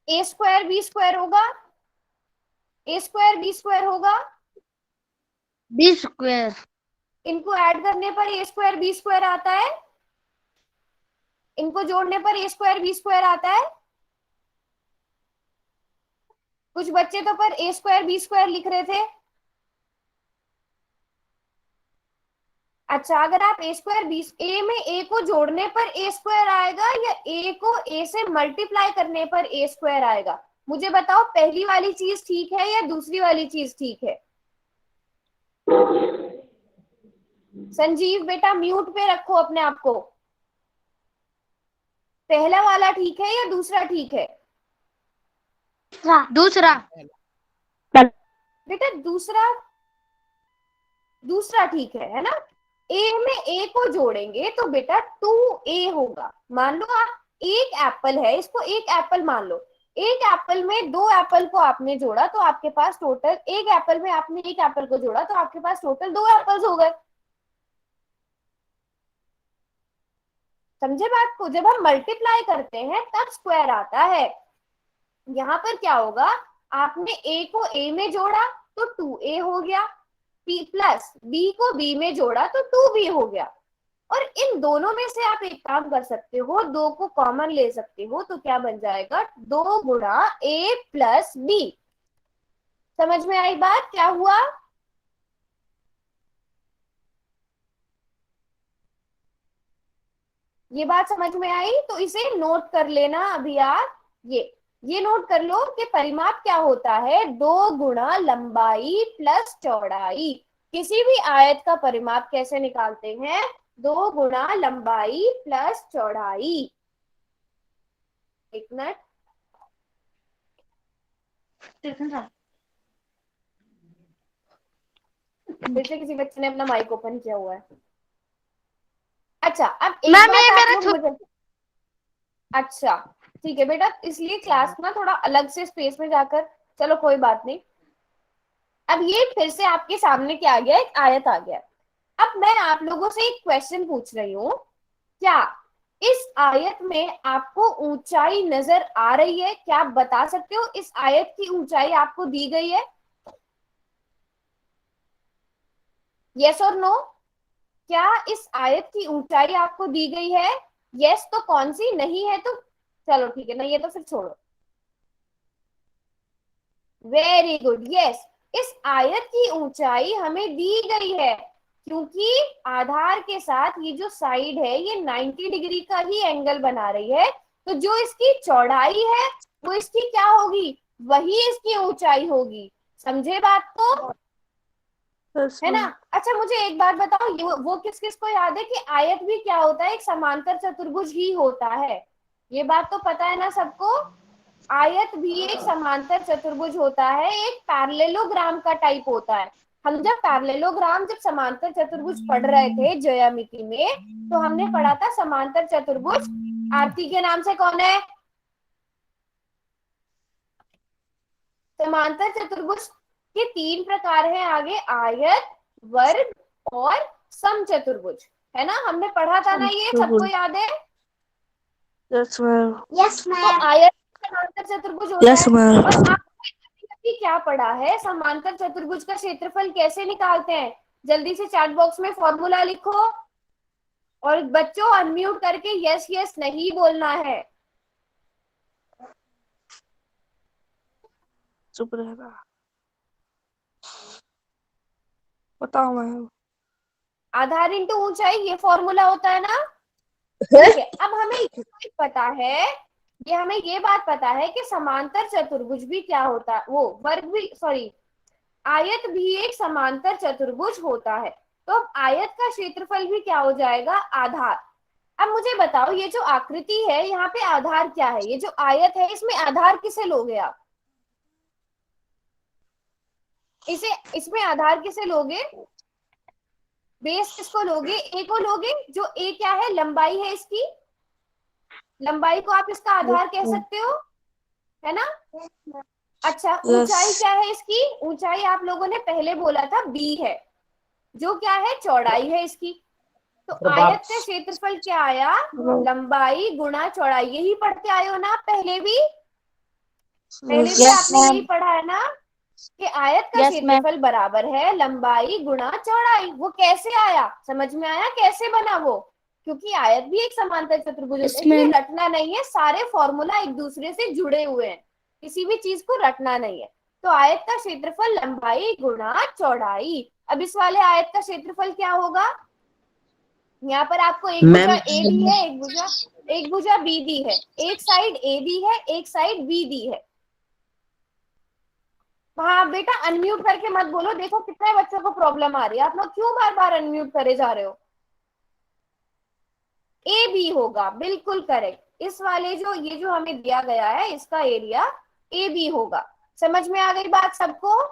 ए स्क्वायर बी स्क्वायर होगा, ए स्क्वायर बी स्क्वायर होगा। B square. इनको ऐड करने पर ए स्क्वायर बी स्क्वायर आता है, इनको जोड़ने पर ए स्क्वायर बी स्क्वायर आता है। कुछ बच्चे तो पर ए स्क्वायर बी स्क्वायर लिख रहे थे। अच्छा, अगर आप ए स्क्वायर बी, ए में ए को जोड़ने पर ए स्क्वायर आएगा या ए को ए से मल्टीप्लाई करने पर ए स्क्वायर आएगा? मुझे बताओ, पहली वाली चीज ठीक है या दूसरी वाली चीज ठीक है? संजीव बेटा म्यूट पे रखो अपने आप को। पहला वाला ठीक है या दूसरा ठीक है? दूसरा। बेटा दूसरा ठीक है ना? ए में ए को जोड़ेंगे तो बेटा 2a होगा। मान लो आप एक एप्पल है, इसको एक एप्पल मान लो। एक एप्पल में दो एप्पल को आपने जोड़ा तो आपके पास टोटल, एक एप्पल में आपने एक एप्पल को जोड़ा तो आपके पास टोटल 2 एप्पल्स हो गए। समझे बात को? जब हम मल्टीप्लाई करते हैं तब स्क्वायर आता है। यहाँ पर क्या होगा? आपने a को a में जोड़ा तो 2a हो गया, प्लस b को b में जोड़ा तो 2b हो गया। और इन दोनों में से आप एक काम कर सकते हो, 2 को कॉमन ले सकते हो, तो क्या बन जाएगा? 2 गुणा a प्लस b। समझ में आई बात? क्या हुआ? ये बात समझ में आई? तो इसे नोट कर लेना अभी आप। ये नोट कर लो कि परिमाप क्या होता है? 2 गुणा लंबाई प्लस चौड़ाई। किसी भी आयत का परिमाप कैसे निकालते हैं? 2 गुणा लंबाई प्लस चौड़ाई। एक मिनट, फिर से किसी बच्चे ने अपना माइक ओपन किया हुआ है। अच्छा, अब एक मैम, बात ये आप मेरा लोग मुझे, अच्छा ठीक है बेटा, इसलिए क्लास ना थोड़ा अलग से स्पेस में जाकर, चलो कोई बात नहीं। अब ये फिर से आपके सामने क्या आ गया? एक आयत आ गया। अब मैं आप लोगों से एक क्वेश्चन पूछ रही हूँ, क्या इस आयत में आपको ऊंचाई नजर आ रही है? क्या आप बता सकते हो इस आयत की ऊंचाई आपको दी गई है? यस और नो? क्या इस आयत की ऊंचाई आपको दी गई है? यस तो कौन सी, नहीं है तो चलो ठीक है ना, ये तो फिर छोड़ो। Very good, yes. इस आयत की ऊंचाई हमें दी गई है, क्योंकि आधार के साथ ये जो साइड है ये 90 डिग्री का ही एंगल बना रही है, तो जो इसकी चौड़ाई है वो इसकी क्या होगी? वही इसकी ऊंचाई होगी। समझे बात को? है ना? अच्छा मुझे एक बात बताओ, वो किस किस को याद है कि आयत भी क्या होता है? एक समांतर चतुर्भुज ही होता है। ये बात तो पता है ना सबको? आयत भी एक समांतर चतुर्भुज होता है, एक पैरेललोग्राम का टाइप होता है। हम जब समांतर चतुर्भुज पढ़ रहे थे ज्यामिति में, तो हमने पढ़ा था समांतर चतुर्भुज आरती के नाम से कौन है? समांतर चतुर्भुज के 3 प्रकार हैं आगे, आयत, वर्ग और समचतुर्भुज, है ना? हमने पढ़ा था ना, ये सबको याद है? Yes ma'am. तो आयत समांतर चतुर्भुज होता यस है। मैम। और आपने कभी क्या पढ़ा है, समांतर चतुर्भुज का क्षेत्रफल कैसे निकालते हैं? जल्दी से चैट बॉक्स में फॉर्मूला लिखो, और बच्चों अनम्यूट करके यस यस नहीं बोलना है। चुप रहेगा। बताओ मैम। आधार इंटू ऊंचाई, ये फॉर्मूला होता है ना? ठीक है, अब हमें ये पता है, ये हमें ये बात पता है कि समांतर चतुर्भुज भी क्या होता है, वो वर्ग भी, सॉरी, आयत भी एक समांतर चतुर्भुज होता है। तो अब आयत का क्षेत्रफल भी क्या हो जाएगा? आधार। अब मुझे बताओ, ये जो आकृति है यहाँ पे आधार क्या है? ये जो आयत है इसमें आधार किसे लोगे आप? इसमें आधार किसे लोगे? बेस किसको लोगे? ए को लोगे। जो ए क्या है? लंबाई है इसकी, लंबाई को आप इसका आधार कह सकते हो, है ना? अच्छा, ऊंचाई क्या है इसकी? ऊंचाई आप लोगों ने पहले बोला था बी है, जो क्या है? चौड़ाई है इसकी। तो आयत का क्षेत्रफल क्या आया? लंबाई गुणा चौड़ाई। यही पढ़ते आए हो ना आप पहले भी? पहले भी यस आपने यही मैम। पढ़ा है ना, कि आयत का यस मैम। क्षेत्रफल बराबर है लंबाई गुणा चौड़ाई। वो कैसे आया? समझ में आया कैसे बना वो? क्योंकि आयत भी एक समांतर चतुर्भुज होता यस है, इसलिए मैम। रटना नहीं है, सारे फॉर्मूला एक दूसरे से जुड़े हुए हैं, किसी भी चीज को रटना नहीं है। तो आयत का क्षेत्रफल लंबाई गुणा चौड़ाई। अब इस वाले आयत का क्षेत्रफल क्या होगा? यहाँ पर आपको एक भुजा मैम ए दी है, एक भुजा बी दी है, एक साइड ए दी है, एक साइड बी दी है। हाँ बेटा, अनम्यूट करके मत बोलो, देखो कितने बच्चों को प्रॉब्लम आ रही है, आप लोग क्यों बार बार अनम्यूट करे जा रहे हो? ए बी होगा, बिल्कुल करेक्ट। इस वाले जो ये जो हमें दिया गया है इसका एरिया ए बी होगा। समझ में आ गई बात सबको?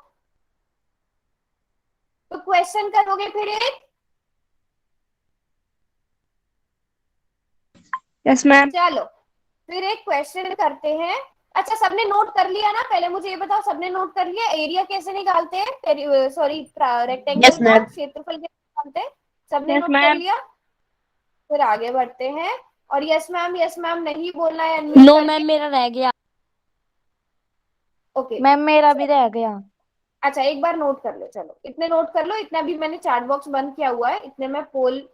तो क्वेश्चन करोगे फिर एक? Yes ma'am. चलो फिर एक क्वेश्चन करते हैं। अच्छा, सबने नोट कर लिया ना? पहले मुझे ये बताओ, सबने नोट कर लिया एरिया कैसे निकालते हैं? सॉरी, रेक्टेंगल यस का मैम। क्षेत्रफल कैसे निकालते हैं? सबने यस नोट कर मैम। लिया? फिर आगे बढ़ते हैं। और यस मैम नहीं बोलना है अनम्यूट नो करके। मैम, मेरा रह गया। ओके। मैम मेरा भी रह गया। अच्छा, एक बार नोट कर लो, चलो इतने नोट कर लो, इतना भी मैंने चैट बॉक्स बंद किया हुआ है, इतने में पोल,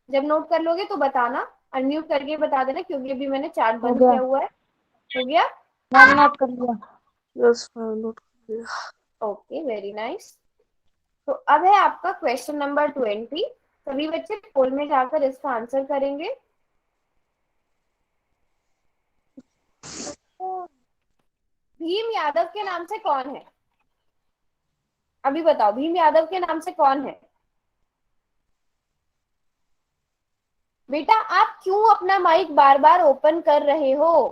जब नोट कर लोगे तो बताना, अनम्यूट करके बता देना, क्योंकि अभी मैंने चैट हो बंद गया। किया हुआ है। हो गया? मैम नोट कर लिया। यस मैम, नोट कर लिया। Okay, very nice. तो अब है आपका क्वेश्चन नंबर 20। सभी बच्चे पोल में जाकर इसका आंसर करेंगे। भीम यादव के नाम से कौन है? अभी बताओ, भीम यादव के नाम से कौन है? बेटा आप क्यों अपना माइक बार बार ओपन कर रहे हो?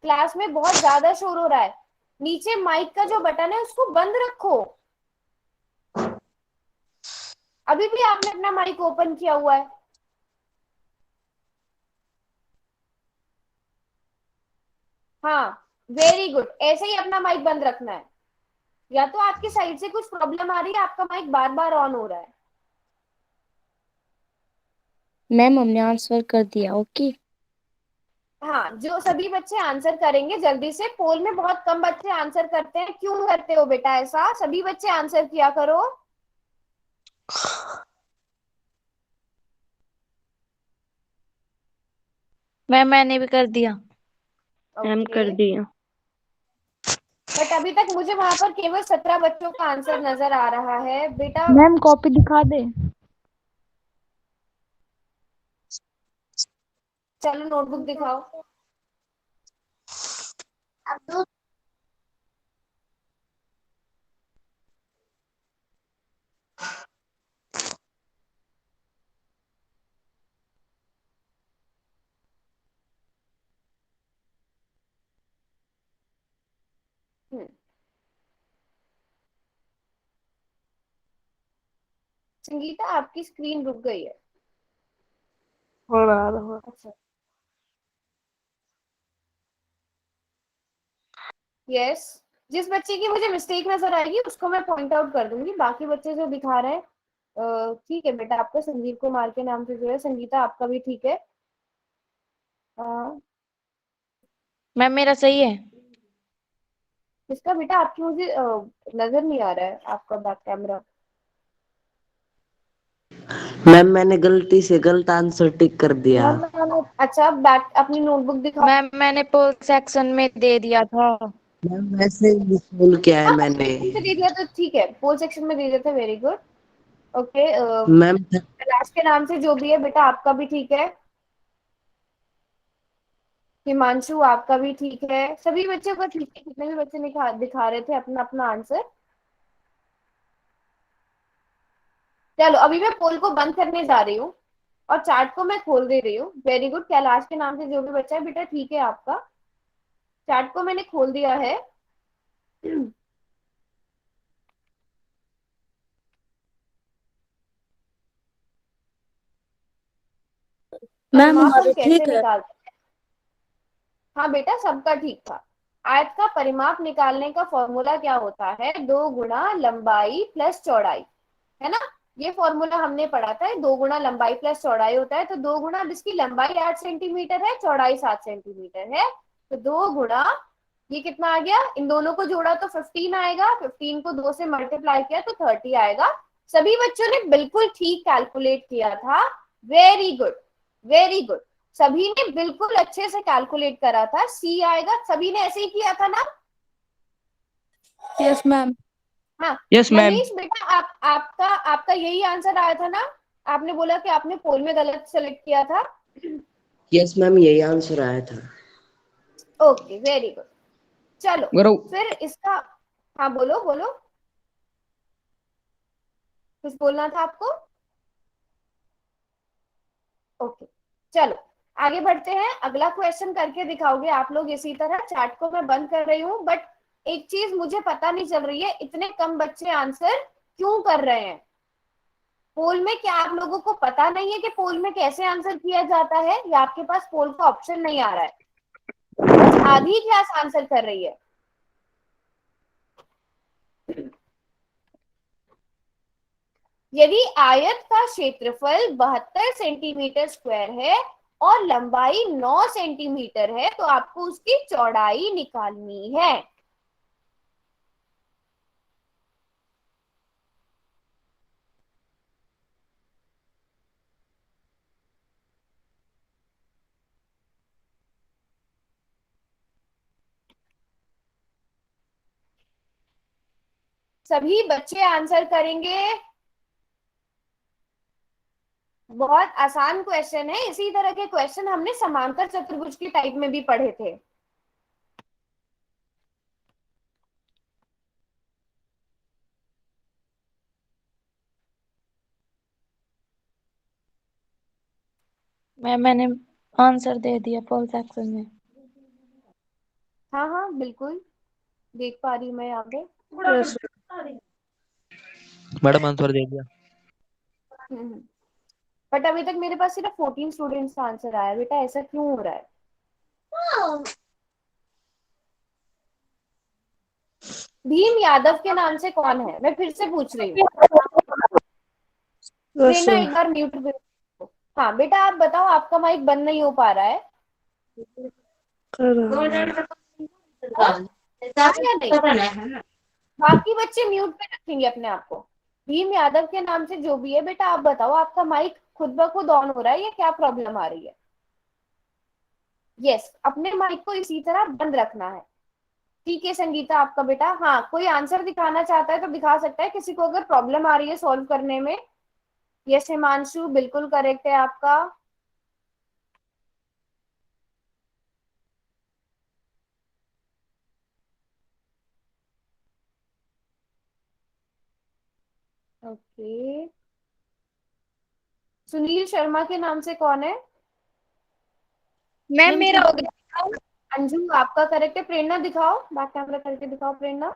क्लास में बहुत ज्यादा शोर हो रहा है। नीचे माइक का जो बटन है उसको बंद रखो। अभी भी आपने अपना माइक ओपन किया हुआ है। हाँ, वेरी गुड, ऐसे ही अपना माइक बंद रखना है। या तो आपकी साइड से कुछ प्रॉब्लम आ रही है, आपका माइक बार बार ऑन हो रहा है। मैम हमने आंसर कर दिया। ओके। हाँ, जो सभी बच्चे आंसर करेंगे जल्दी से। पोल में बहुत कम बच्चे आंसर करते हैं, क्यों करते हो बेटा ऐसा? सभी बच्चे आंसर किया करो। मैम मैंने भी कर दिया। मैम ओके, कर दिया। बट अभी तक मुझे वहां पर केवल 17 बच्चों का आंसर नजर आ रहा है बेटा। मैम कॉपी दिखा दे। चलो नोटबुक दिखाओ। हम्म, संगीता आपकी स्क्रीन रुक गई है। अच्छा, यस। जिस बच्चे की मुझे मिस्टेक नजर आएगी उसको मैं पॉइंट आउट कर दूंगी, बाकी बच्चे जो दिखा रहे हैं ठीक है बेटा। आपका संजीव कुमार के नाम से जो है, संगीता आपका भी ठीक है। अ, मैम मेरा सही है। इसका बेटा आपकी मुझे नजर नहीं आ रहा है आपका बैक कैमरा। मैम मैंने गलती से गलत आंसर टिक कर दिया। अच्छा, बैक अपनी नोटबुक दिखाओ। मैम मैंने पोल सेक्शन में दे दिया था। मैम वैसे ही स्कूल किया है हाँ, मैंने। सेक्शन में दे दिया तो ठीक है, पोल सेक्शन में दे दिया था, very good. Okay, ma'am Kailash के नाम से जो भी है बेटा आपका भी ठीक है। हिमांशु आपका भी ठीक है, सभी बच्चों का ठीक है, कितने भी बच्चे दिखा रहे थे अपना अपना आंसर। चलो अभी मैं पोल को बंद करने जा रही हूँ और चार्ट को मैं खोल दे रही हूँ। वेरी गुड, कैलाश के नाम से जो भी बच्चा है बेटा ठीक है आपका। चार्ट को मैंने खोल दिया है। मैम परिमाप हम हमारे कैसे ठीक है। निकालते हैं? हाँ बेटा, सबका ठीक था। आयत का परिमाप निकालने का फॉर्मूला क्या होता है? 2 गुणा लंबाई प्लस चौड़ाई, है ना। ये फॉर्मूला हमने पढ़ा था, 2 गुणा लंबाई प्लस चौड़ाई होता है। तो 2 गुणा, अब इसकी लंबाई 8 सेंटीमीटर है, चौड़ाई 7 सेंटीमीटर है, तो 2 गुणा ये कितना आ गया? इन दोनों को जोड़ा तो 15 आएगा, 15 को 2 से मल्टीप्लाई किया तो 30 आएगा। सभी बच्चों ने बिल्कुल ठीक कैलकुलेट किया था। Very good, very good. सभी ने बिल्कुल अच्छे से कैलकुलेट करा था। सी आएगा, सभी ने ऐसे ही किया था ना। Yes ma'am. हाँ, यस मैम। मनीष बेटा आपका आपका यही आंसर आया था ना। आपने बोला कि आपने पोल में गलत सेलेक्ट किया था। यस मैम यही आंसर आया था। Okay, very good. चलो गौरव, फिर इसका, हाँ बोलो बोलो, कुछ बोलना था आपको। ओके, चलो आगे बढ़ते हैं। अगला क्वेश्चन करके दिखाओगे आप लोग इसी तरह। चार्ट को मैं बंद कर रही हूँ, बट एक चीज मुझे पता नहीं चल रही है, इतने कम बच्चे आंसर क्यों कर रहे हैं पोल में? क्या आप लोगों को पता नहीं है कि पोल में कैसे आंसर किया जाता है, या आपके पास पोल का ऑप्शन नहीं आ रहा है? बस आधी क्लास आंसर कर रही है। यदि आयत का क्षेत्रफल 72 सेंटीमीटर स्क्वायर है और लंबाई 9 सेंटीमीटर है, तो आपको उसकी चौड़ाई निकालनी है। सभी बच्चे आंसर करेंगे। बहुत आसान क्वेश्चन है, इसी तरह के क्वेश्चन हमने समांतर चतुर्भुज के टाइप में भी पढ़े थे। मैम मैंने आंसर दे दिया पोल सेक्शन में। हाँ हाँ बिल्कुल, देख पा रही हूँ मैं यहाँ पे। मैडम आंसर दे दिया। बट अभी तक मेरे पास सिर्फ 14 स्टूडेंट्स का आंसर आया। बेटा ऐसा क्यों हो रहा है? भीम यादव के नाम से कौन है? मैं फिर से पूछ रही हूँ। प्रेरणा एक बार म्यूट पे। हाँ बेटा आप बताओ, आपका माइक बंद नहीं हो पा रहा है। हाँ? हाँ या नहीं? बाकी बच्चे म्यूट पे रखेंगे अपने आप को। भीम यादव के नाम से जो भी है बेटा, आप बताओ आपका माइक खुद ब खुद ऑन हो रहा है या क्या प्रॉब्लम आ रही है? यस, अपने माइक को इसी तरह बंद रखना है। ठीक है संगीता, आपका बेटा, हाँ कोई आंसर दिखाना चाहता है तो दिखा सकता है, किसी को अगर प्रॉब्लम आ रही है सॉल्व करने में। यस हिमांशु, बिल्कुल करेक्ट है आपका। ओके, सुनील शर्मा के नाम से कौन है? मैम मेरा हो गया। अंजू आपका करेक्ट है। प्रेरणा दिखाओ, बैक कैमरा करके दिखाओ प्रेरणा।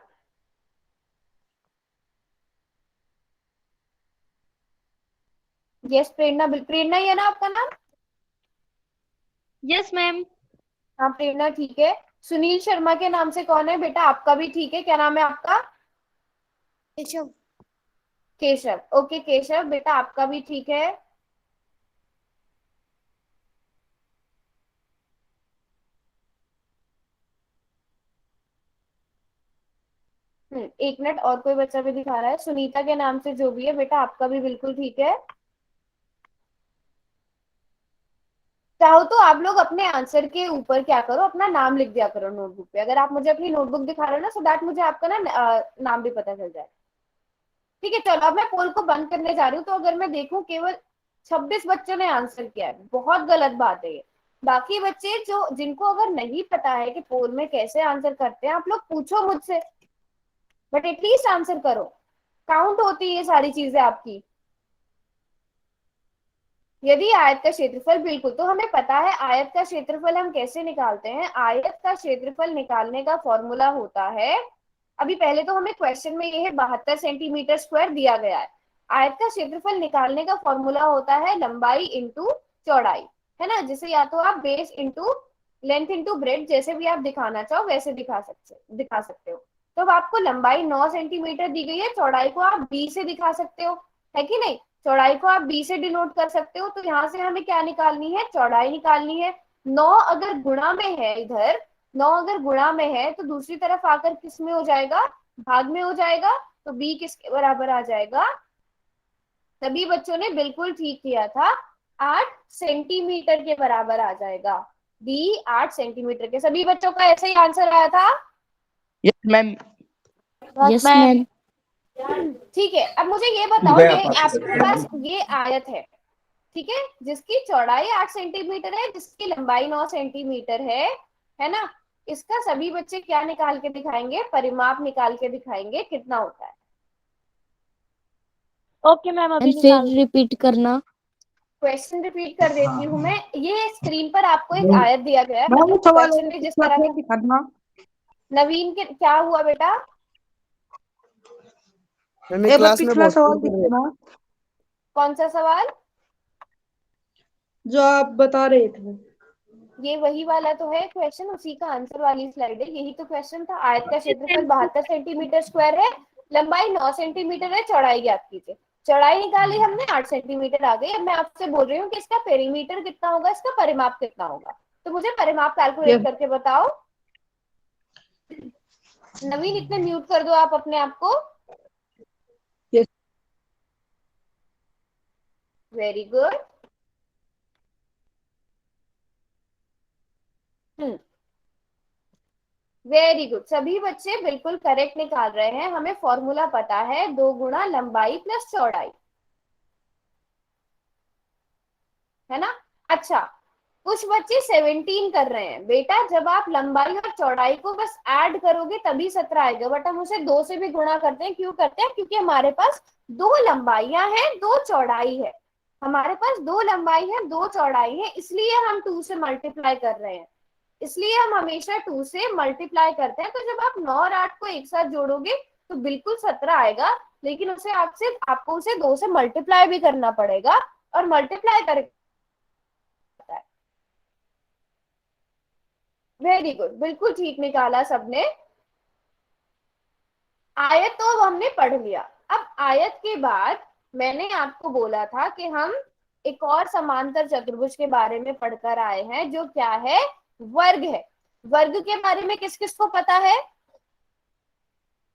यस प्रेरणा, प्रेरणा ही है ना आपका नाम? Yes ma'am. हाँ प्रेरणा ठीक है। सुनील शर्मा के नाम से कौन है बेटा? आपका भी ठीक है, क्या नाम है आपका? केशव। केशव, ओके केशव बेटा आपका भी ठीक है। एक मिनट, और कोई बच्चा भी दिखा रहा है सुनीता के नाम से, जो भी है बेटा आपका भी बिल्कुल ठीक है। चाहो तो आप लोग अपने आंसर के ऊपर क्या करो, अपना नाम लिख दिया करो नोटबुक पे। अगर आप मुझे अपनी नोटबुक दिखा रहे हो ना, सो दैट मुझे आपका ना नाम भी पता चल जाए। ठीक है चलो, अब मैं पोल को बंद करने जा रही हूँ। तो अगर मैं देखूं केवल 26 बच्चों ने आंसर किया है, बहुत गलत बात है ये। बाकी बच्चे जो जिनको अगर नहीं पता है कि पोल में कैसे आंसर करते हैं, आप लोग पूछो मुझसे, बट एटलीस्ट आंसर करो। काउंट होती है ये सारी चीजें आपकी। यदि आयत का क्षेत्रफल, बिल्कुल, तो हमें पता है आयत का क्षेत्रफल हम कैसे निकालते हैं। आयत का क्षेत्रफल निकालने का फॉर्मूला होता है, अभी पहले तो हमें क्वेश्चन में ये है 72 सेंटीमीटर स्क्वायर दिया गया है। आयत का क्षेत्रफल निकालने का फॉर्मूला होता है लंबाई इंटू चौड़ाई, है ना, जिसे या तो आप base into length into breadth, जैसे भी आप दिखाना चाहो वैसे दिखा सकते हो। तो अब आपको लंबाई 9 सेंटीमीटर दी गई है, चौड़ाई को आप बी से दिखा सकते हो, है कि नहीं? चौड़ाई को आप बी से डिनोट कर सकते हो। तो यहाँ से हमें क्या निकालनी है? चौड़ाई निकालनी है। 9 अगर गुणा में है इधर, 9 अगर गुणा में है तो दूसरी तरफ आकर किस में हो जाएगा? भाग में हो जाएगा। तो बी किसके बराबर आ जाएगा? सभी बच्चों ने बिल्कुल ठीक किया था, 8 सेंटीमीटर के बराबर आ जाएगा। बी 8 सेंटीमीटर के। सभी बच्चों का ऐसे ही आंसर आया था? Yes ma'am. Yes ma'am. ठीक है, अब मुझे ये बताओ, ये आपके पास ये आयत है, ठीक है, जिसकी चौड़ाई 8 सेंटीमीटर है, जिसकी लंबाई 9 सेंटीमीटर है ना? इसका सभी बच्चे क्या निकाल के दिखाएंगे? परिमाप निकाल के दिखाएंगे कितना होता है। ओके मैम, अभी एंड फिर निकाल। रिपीट करना। क्वेश्चन रिपीट कर देती हूँ मैं। ये स्क्रीन पर आपको एक आयत दिया गया है, मतलब सवाल क्वेश्चन में जिस तरह का। दिखाना। नवीन के क्या हुआ बेटा? एक बार पिछला सवाल दिखाना कौन सा सवाल? जो आप बता रहे थे। ये वही वाला तो है क्वेश्चन, उसी का आंसर वाली स्लाइड है। यही तो क्वेश्चन था। आयत का क्षेत्रफल 72 सेंटीमीटर स्क्वायर है, लंबाई 9 सेंटीमीटर है, चौड़ाई ज्ञात कीजिए। चौड़ाई निकाली हमने, 8 सेंटीमीटर आ गई। अब मैं आपसे बोल रही हूँ कि इसका पेरीमीटर कितना होगा, इसका परिमाप कितना होगा। तो मुझे परिमाप कैलकुलेट करके बताओ। नवीन इतने म्यूट कर दो आप अपने आप को। Very good. वेरी गुड, सभी बच्चे बिल्कुल करेक्ट निकाल रहे हैं। हमें फॉर्मूला पता है, 2 गुणा लंबाई प्लस चौड़ाई, है ना? अच्छा, कुछ बच्चे 17 कर रहे हैं। बेटा जब आप लंबाई और चौड़ाई को बस ऐड करोगे तभी 17 आएगा, बट हम उसे 2 से भी गुणा करते हैं। क्यों करते हैं? क्योंकि हमारे पास 2 लंबाइयां हैं, 2 चौड़ाई है। हमारे पास 2 लंबाई है, 2 चौड़ाई है, इसलिए हम 2 से मल्टीप्लाई कर रहे हैं। इसलिए हम हमेशा 2 से मल्टीप्लाई करते हैं। तो जब आप 9 और 8 को एक साथ जोड़ोगे तो बिल्कुल 17 आएगा, लेकिन उसे आपको उसे 2 से मल्टीप्लाई भी करना पड़ेगा, और मल्टीप्लाई कर। वेरी गुड, बिल्कुल ठीक निकाला सबने। आयत तो अब हमने पढ़ लिया। अब आयत के बाद मैंने आपको बोला था कि हम एक और समांतर चतुर्भुज के बारे में पढ़कर आए हैं, जो क्या है? वर्ग है। वर्ग के बारे में किस किस को पता है?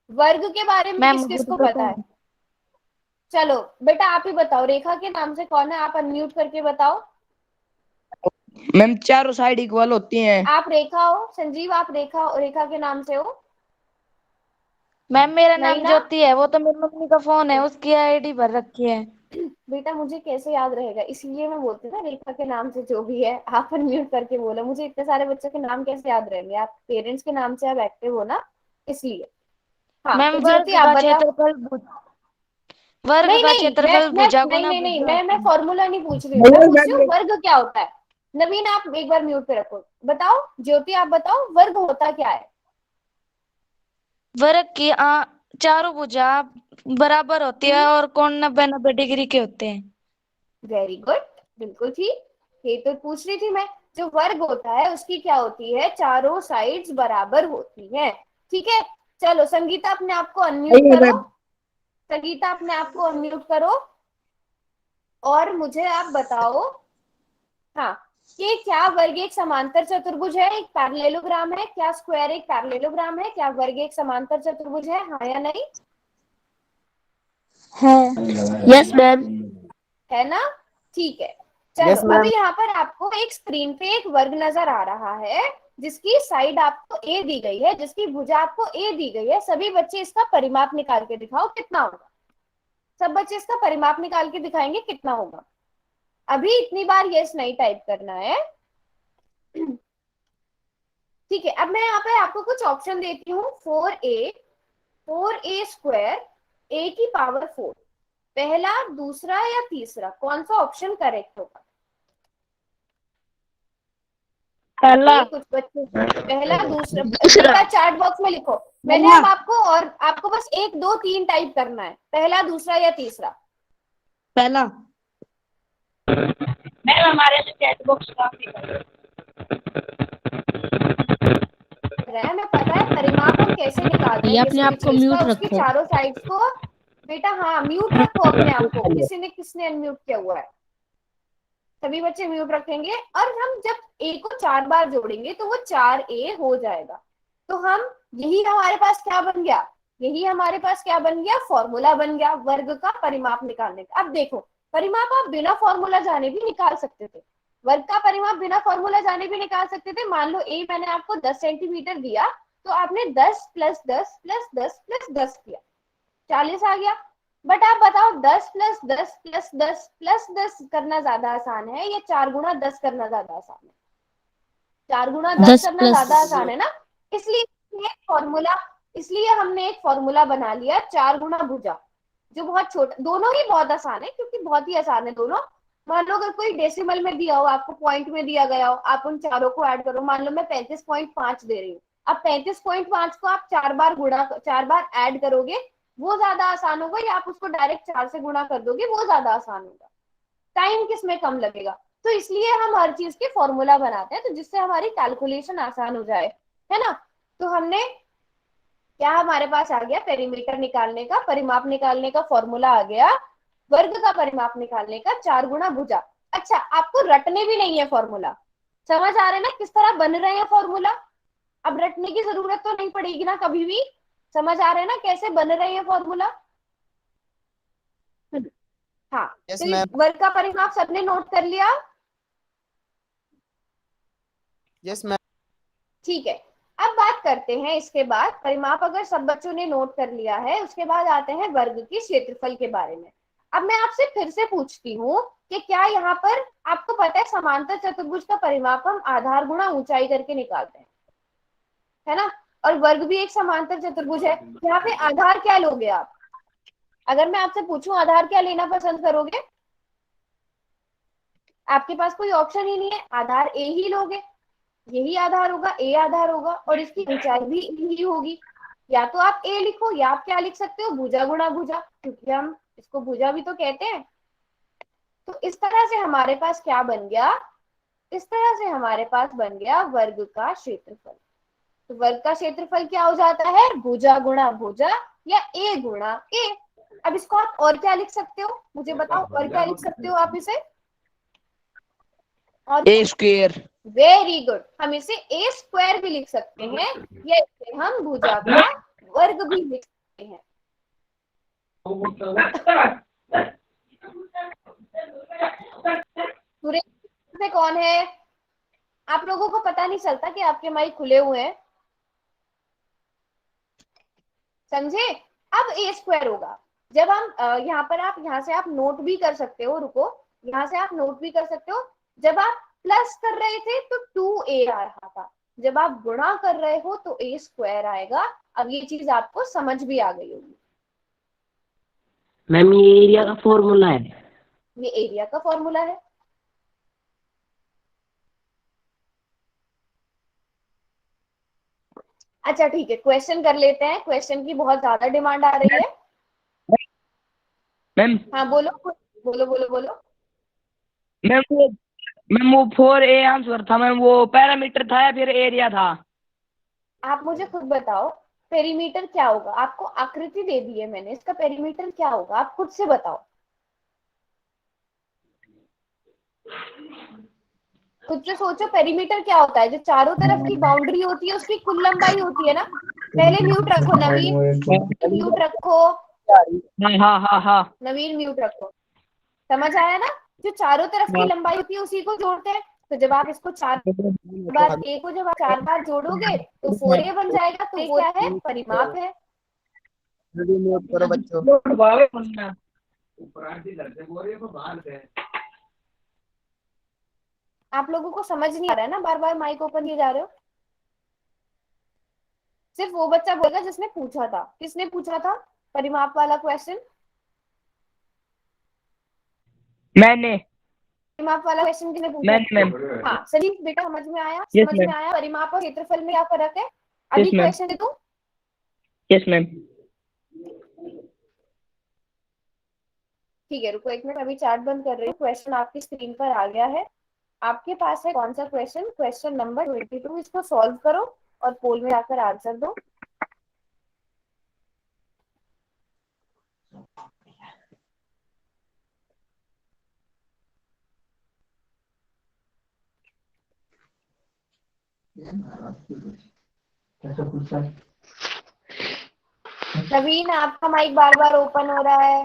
वर्ग के बारे में मैम किस मुझे किस तो को पता पता है? है। चलो बेटा आप ही बताओ, रेखा के नाम से कौन है? आप अनम्यूट करके बताओ। मैम चारों साइड इक्वल होती हैं। आप रेखा हो? संजीव आप रेखा, रेखा के नाम से हो? मैम मेरा नहीं नाम ना? ज्योति है, वो तो मेरी मम्मी का फोन है, उसकी आईडी भर रखी है। बेटा मुझे कैसे याद रहेगा, इसलिए मैं बोलती हूँ ना, रेखा के नाम से जो भी है आप अनम्यूट करके बोलो। मुझे इतने सारे बच्चों के नाम कैसे याद रहेंगे? आप पेरेंट्स के नाम से आप एक्टिव हो ना, इसलिए। हाँ मैम तो ज्योति वर्ग आप का बताओ। क्षेत्रफल वर्ग नहीं का नहीं, क्षेत्रफल मैं भुजा नहीं गुना नहीं नहीं, भुजा होता मैं है। फॉर्मूला नहीं पूछ रही हूँ। मैं पूछ रही हूँ वर्ग क्या होता है। नवीन आप एक बार म्यूट पे रखो। बताओ ज्योति, आप बताओ वर्ग होता क्या है? वर्ग की चारों भुजा बराबर होती है और कोण 90-90 डिग्री के होते हैं। वेरी गुड, बिल्कुल ठीक। ये तो पूछ रही थी मैं। जो वर्ग होता है उसकी क्या होती है, चारों साइड्स बराबर होती हैं। ठीक है, चलो संगीता अपने आप को अनम्यूट करो, संगीता अपने आप को अनम्यूट करो और मुझे आप बताओ, हाँ, कि क्या वर्ग एक समांतर चतुर्भुज है, एक पैरेललोग्राम है, क्या स्क्वायर एक पैरेललोग्राम है, क्या वर्ग एक समांतर चतुर्भुज है, हाँ या नहीं? है। Yes ma'am. है ना? ठीक है, चलो अभी यहाँ पर आपको एक स्क्रीन पे एक वर्ग नजर आ रहा है जिसकी साइड आपको ए दी गई है, जिसकी भुजा आपको ए दी गई है। सभी बच्चे इसका परिमाप निकाल के दिखाओ कितना होगा। सब बच्चे इसका परिमाप निकाल के दिखाएंगे कितना होगा। अभी इतनी बार यस नहीं टाइप करना है। ठीक है, अब मैं यहाँ पे आपको कुछ ऑप्शन देती हूँ। 4a स्क्वायर a की पावर 4, पहला, दूसरा या तीसरा, कौन सा ऑप्शन करेक्ट होगा? पहला। कुछ बच्चे पहला, दूसरा, बेटा चैट बॉक्स में लिखो। मैंने अब आपको बस 1 2 3 टाइप करना है, पहला, दूसरा या तीसरा। पहला। मैम हमारे से चैट बॉक्स काफी हमें पता है परिमाप हम कैसे निकालते ये हैं अपने किसी भी आप को चीज म्यूट का, उसकी रखो। चारों साइड्स को। बेटा हाँ, म्यूट रखो अपने आप को। किसने अनम्यूट किया हुआ है? सभी बच्चे म्यूट रखेंगे। और हम जब ए को 4 बार जोड़ेंगे तो वो 4a हो जाएगा। तो हम, यही हमारे पास क्या बन गया, यही हमारे पास क्या बन गया, फॉर्मूला बन गया वर्ग का परिमाप निकालने का। अब देखो, परिमाप आप बिना फॉर्मूला जाने भी निकाल सकते थे, वर्ग का परिमाप बिना फॉर्मूला जाने भी निकाल सकते थे। मान लो ए मैंने आपको 10 सेंटीमीटर दिया, तो आपने 10 प्लस 10 प्लस 10 प्लस 10 किया, 40 आ गया। बट आप बताओ 10 प्लस 10 प्लस 10 प्लस 10 करना ज्यादा आसान है या 4 गुना 10 करना ज्यादा आसान है? 4 गुना 10 करना ज्यादा आसान है ना। इसलिए हमने एक फॉर्मूला बना लिया, 4 गुना भुजा, जो बहुत छोटा, दोनों ही बहुत आसान है क्योंकि बहुत ही आसान है दोनों। मान लो अगर कोई डेसिमल में दिया हो, आपको पॉइंट में दिया गया हो, आप उन चारों को ऐड करो। मान लो मैं 35.5 दे रही हूँ, अब 35.5 को आप 4 बार ऐड करोगे, वो ज्यादा आसान होगा, या आप उसको डायरेक्ट 4 से गुणा कर दोगे, वो ज्यादा आसान होगा। टाइम किसमें कम लगेगा? तो इसलिए हम हर चीज के फॉर्मूला बनाते हैं, तो जिससे हमारी कैलकुलेशन आसान हो जाए, है ना। तो हमने क्या, हमारे पास आ गया पेरीमीटर निकालने का, परिमाप निकालने का फॉर्मूला आ गया, वर्ग का परिमाप निकालने का 4 गुना भुजा। अच्छा, आपको रटने भी नहीं है फॉर्मूला, समझ आ रहे हैं ना किस तरह बन रहे हैं फॉर्मूला? अब रटने की जरूरत तो नहीं पड़ेगी ना कभी भी। समझ आ रहे हैं ना कैसे बन रहे हैं फॉर्मूला? हाँ, यस तो मैम। वर्ग का परिमाप सबने नोट कर लिया? Yes ma'am. ठीक है, अब बात करते हैं इसके बाद, परिमाप अगर सब बच्चों ने नोट कर लिया है, उसके बाद आते हैं वर्ग की क्षेत्रफल के बारे में। अब मैं आपसे फिर से पूछती हूँ कि क्या यहाँ पर आपको पता है समांतर चतुर्भुज का परिमाप हम आधार गुणा ऊंचाई करके निकालते हैं, है ना। और वर्ग भी एक समांतर चतुर्भुज है। यहाँ पे आधार क्या लोगे आप? अगर मैं आपसे पूछूं आधार क्या लेना पसंद करोगे? आपके पास कोई ऑप्शन ही नहीं है, आधार ए ही लोगे। यही आधार होगा, ए आधार होगा, और इसकी ऊंचाई भी ही होगी। या तो आप ए लिखो, या आप क्या लिख सकते हो, भुजा गुणा भुजा, क्योंकि हम इसको भुजा भी तो कहते हैं। तो इस तरह से हमारे पास क्या बन गया, इस तरह से हमारे पास बन गया वर्ग का क्षेत्रफल। तो वर्ग का क्षेत्रफल क्या हो जाता है, भुजा गुणा भुजा या ए गुणा ए। अब इसको आप और क्या लिख सकते हो, मुझे बताओ, और क्या लिख सकते हो आप इसे? और ए स्क्वायर। वेरी गुड, हम इसे ए स्क्वायर भी लिख सकते हैं, या इसे हम भुजा का वर्ग भी लिख सकते हैं। सुरेश से कौन है? आप लोगों को पता नहीं चलता कि आपके माइक खुले हुए हैं, समझे। अब ए स्क्वायर होगा, जब हम यहाँ पर, आप यहाँ से आप नोट भी कर सकते हो, रुको, यहाँ से आप नोट भी कर सकते हो। जब आप प्लस कर रहे थे तो 2a आ रहा था, जब आप गुणा कर रहे हो तो a स्क्वायर आएगा। अब ये चीज आपको समझ भी आ गई होगी। मैम ये एरिया का फॉर्मूला है। ये एरिया का फॉर्मूला है। अच्छा ठीक है, क्वेश्चन कर लेते हैं, क्वेश्चन की बहुत ज्यादा डिमांड आ रही है। मैम हाँ बोलो बोलो बोलो बोलो। मैम वो मैम वो 4A आंसर था मैम, वो पैरामीटर था या फिर एरिया था? आप मुझे खुद बताओ पेरीमीटर क्या होगा। आपको आकृति दे दी है मैंने, इसका पेरीमीटर क्या होगा आप खुद से बताओ। खुद से सोचो पेरीमीटर क्या होता है। जो चारों तरफ की बाउंड्री होती है उसकी कुल लंबाई होती है ना। पहले म्यूट रखो नवीन, म्यूट रखो। हाँ हाँ हाँ हाँ नवीन म्यूट रखो। समझ आया ना? जो चारों तरफ की लंबाई होती है उसी को जोड़ते हैं। तो जब आप इसको 4 बार ए को जब आप 4 बार जोड़ोगे तो 4A बन जाएगा। तो वो क्या है? परिमाप है। म्यूट करो बच्चों। आप लोगों को समझ नहीं आ रहा है ना? बार बार माइक ओपन किए जा रहे हो। सिर्फ वो बच्चा बोलेगा जिसने पूछा था। किसने पूछा था परिमाप वाला क्वेश्चन? मैंने परिमाप वाला क्वेश्चन किसने पूछा? मैम मैम हाँ सही बेटा, समझ में आया? यस समझ में मैम आया परिमाप और क्षेत्रफल में क्या फर्क है? अभी यस मैम क्वेश्चन दे दूं? Yes ma'am. ठीक है रुको 1 मिनट, अभी चार्ट बंद कर रही हूँ। क्वेश्चन आपकी स्क्रीन पर आ गया है। आपके पास है कौन सा क्वेश्चन? Question number 22। इसको सॉल्व करो और पोल में जाकर आंसर दो। नवीन आपका माइक बार बार ओपन हो रहा है।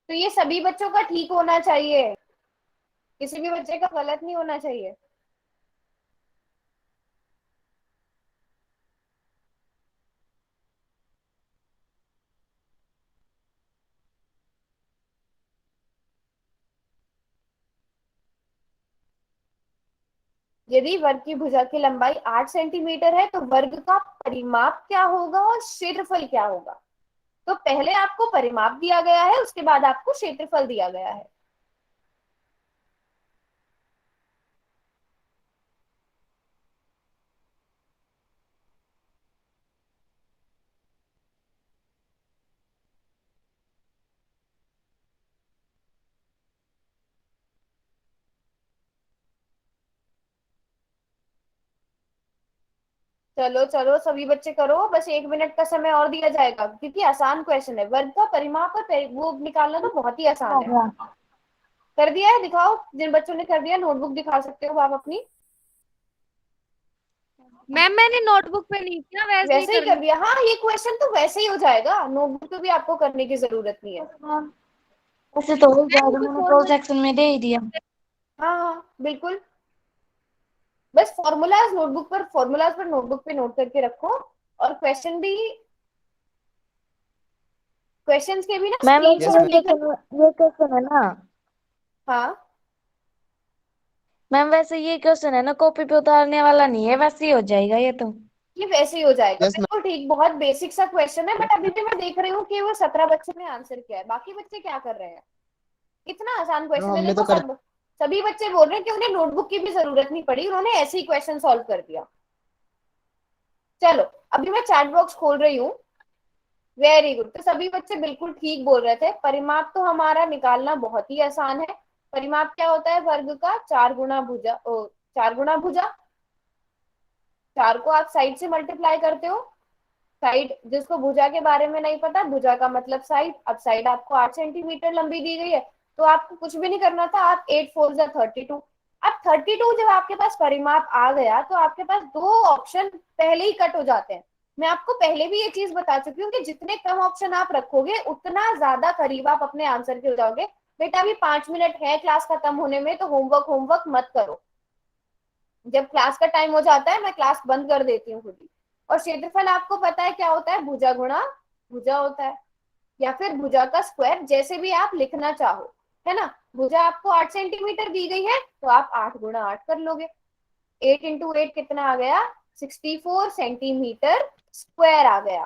तो ये सभी बच्चों का ठीक होना चाहिए, किसी भी बच्चे का गलत नहीं होना चाहिए। यदि वर्ग की भुजा की लंबाई 8 सेंटीमीटर है तो वर्ग का परिमाप क्या होगा और क्षेत्रफल क्या होगा? तो पहले आपको परिमाप दिया गया है, उसके बाद आपको क्षेत्रफल दिया गया है। चलो चलो सभी बच्चे करो, बस 1 मिनट का समय और दिया जाएगा क्योंकि आसान क्वेश्चन है। वर्ग का परिमाप और वो निकालना तो बहुत ही आसान है। कर दिया है? दिखाओ। जिन बच्चों ने कर दिया नोटबुक दिखा सकते हो आप अपनी। मैम मैंने नोटबुक पे नहीं किया, वैसे ही वैसे ही कर कर दिया। हाँ ये क्वेश्चन तो वैसे ही हो जाएगा, नोटबुक पे भी आपको करने की जरूरत नहीं है। वैसे तो हो मैम जाएगा, कोई मैंने फॉर्मूला प्रोजेक्शन में दे ही दिया। हाँ हाँ बिल्कुल। बस फॉर्मूलाज नोटबुक पर, फॉर्मूलाज पर नोटबुक पे नोट करके रखो। और क्वेश्चन भी, क्वेश्चंस के भी ना मैम Yes, स्क्रीनशॉट ma'am. ये क्वेश्चन है ना हाँ मैम, वैसे ये क्वेश्चन है ना कॉपी पे उतारने वाला नहीं है, वैसे ही हो जाएगा ये तो। ये वैसे ही हो जाएगा। Yes, ma'am. बिल्कुल ठीक, बहुत बेसिक सा क्वेश्चन है। बट अभी भी मैं देख रही हूँ कि वो 17 बच्चों ने आंसर किया है। बाकी बच्चे क्या कर रहे हैं? इतना आसान No, क्वेश्चन है। हमने देखो तो कर सभी बच्चे बोल रहे हैं कि उन्हें नोटबुक की भी जरूरत नहीं पड़ी, उन्होंने ऐसे ही क्वेश्चन सॉल्व कर दिया। चलो अभी मैं चैट बॉक्स खोल रही हूँ। Very good. तो सभी बच्चे बिल्कुल ठीक बोल रहे थे। परिमाप तो हमारा निकालना बहुत ही आसान है। परिमाप क्या होता है? वर्ग का 4 गुना भुजा, 4 गुना भुजा। 4 को आप साइड से मल्टीप्लाई करते हो। साइड, जिसको भुजा के बारे में नहीं पता, भुजा का मतलब साइड। अब साइड आपको 8 सेंटीमीटर लंबी दी गई है तो आपको कुछ भी नहीं करना था। आप 8 4 जा 32। अब 32 जब आपके पास परिमाप आ गया तो आपके पास दो ऑप्शन पहले ही कट हो जाते हैं। मैं आपको पहले भी ये चीज बता चुकी हूँ कि जितने कम ऑप्शन आप रखोगे उतना ज्यादा करीब आप अपने आंसर के हो जाओगे। बेटा अभी 5 मिनट है क्लास खत्म होने में, तो होमवर्क होमवर्क मत करो। जब क्लास का टाइम हो जाता है मैं क्लास बंद कर देती हूँ खुद ही। और क्षेत्रफल आपको पता है क्या होता है? भुजा गुणा भुजा होता है, या फिर भुजा का स्क्वायर, जैसे भी आप लिखना चाहो, है ना। भुजा आपको 8 सेंटीमीटर दी गई है तो आप 8 गुणा 8 कर लोगे। 8 इंटू 8 कितना आ गया? 64 सेंटीमीटर स्क्वायर आ गया।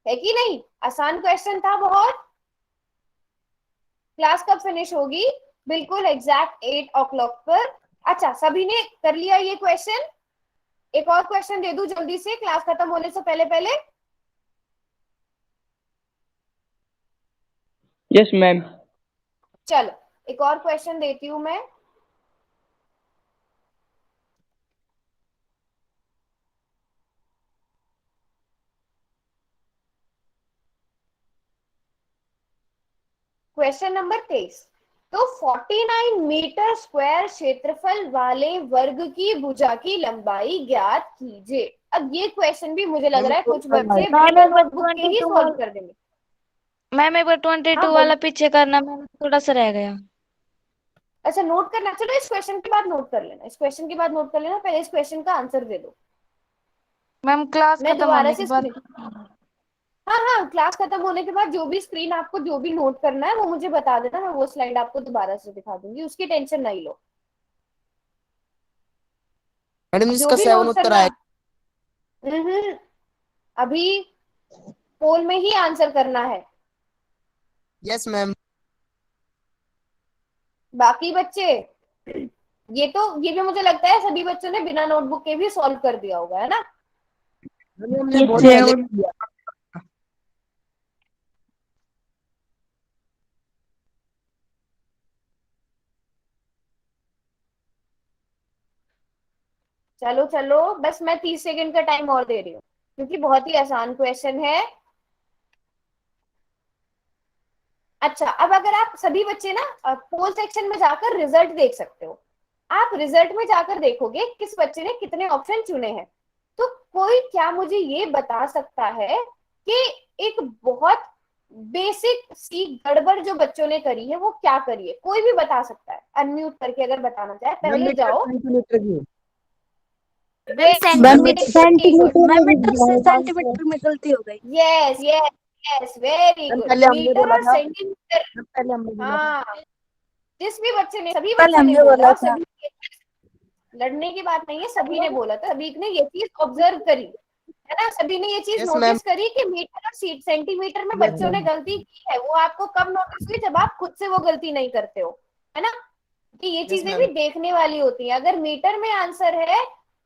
है कि नहीं? आसान क्वेश्चन था बहुत। क्लास कब फिनिश होगी? बिल्कुल एग्जैक्ट 8 o'clock पर। अच्छा सभी ने कर लिया ये क्वेश्चन? एक और क्वेश्चन दे दूं जल्दी से क्लास खत्म होने से पहले पहले? Yes ma'am. चलो एक और क्वेश्चन देती हूं मैं। Question number 23। तो 49 मीटर स्क्वायर क्षेत्रफल वाले वर्ग की भुजा की लंबाई ज्ञात कीजिए। अब ये क्वेश्चन भी मुझे लग रहा है कुछ बच्चे बिना नोटबुक के ही सॉल्व कर देंगे। मैम एक बार 22 हाँ वाला बोलो। पीछे करना, मैम थोड़ा सा रह गया। अच्छा नोट करना, चलो इस क्वेश्चन के बाद नोट कर लेना, इस क्वेश्चन के बाद नोट कर लेना, पहले इस क्वेश्चन का आंसर दे दो। मैम क्लास मैं खत्म दोबारा होने से के बाद। हाँ हाँ क्लास खत्म होने के बाद जो भी स्क्रीन आपको जो भी नोट करना है वो मुझे बता देना, मैं वो स्लाइड आपको दोबारा से दिखा दूंगी, उसकी टेंशन नहीं लो। मैडम जो इसका भी 7 नोट उत्तर करना। आया। अभी पोल में ही आंसर करना है। Yes ma'am. बाकी बच्चे ये भी मुझे लगता है सभी बच्चों ने बिना नोटबुक के भी सॉल्व कर दिया होगा, है ना? हमने बहुत पहले किया। चलो चलो बस मैं 30 सेकंड का टाइम और दे रही हूँ क्योंकि बहुत ही आसान क्वेश्चन है। अच्छा अब अगर आप सभी बच्चे ना पोल सेक्शन में जाकर रिजल्ट देख सकते हो। आप रिजल्ट में जाकर देखोगे किस बच्चे ने कितने ऑप्शन चुने हैं। तो कोई क्या मुझे ये बता सकता है कि एक बहुत बेसिक सी गड़बड़ जो बच्चों ने करी है वो क्या करी है? कोई भी बता सकता है अनम्यूट करके अगर बताना चाहे, पहले जाओ। सेंटीमीटर की। सेंटीमीटर में गलती हो गई। Yes yes yes very ma'am good, पहले हमने मीटर बोला और था। सेंटीमीटर। मैम पहले हमने बोला था। हाँ जिस भी बच्चे ने सभी पहले बच्चों ने हमने बोला बोला और था। सभी लड़ने की बात नहीं है, सभी ने बोला था, सभी ने ये चीज ऑब्जर्व करी है ना, सभी ने ये चीज यस मैम। नोटिस करी कि मीटर और सेंटीमीटर में यस बच्चों ने मैम। गलती की है। वो आपको कब नोटिस हुई? जब आप खुद से वो गलती नहीं करते हो, है ना? कि ये यस चीजें भी मैम। देखने वाली होती हैं। अगर मीटर में आंसर है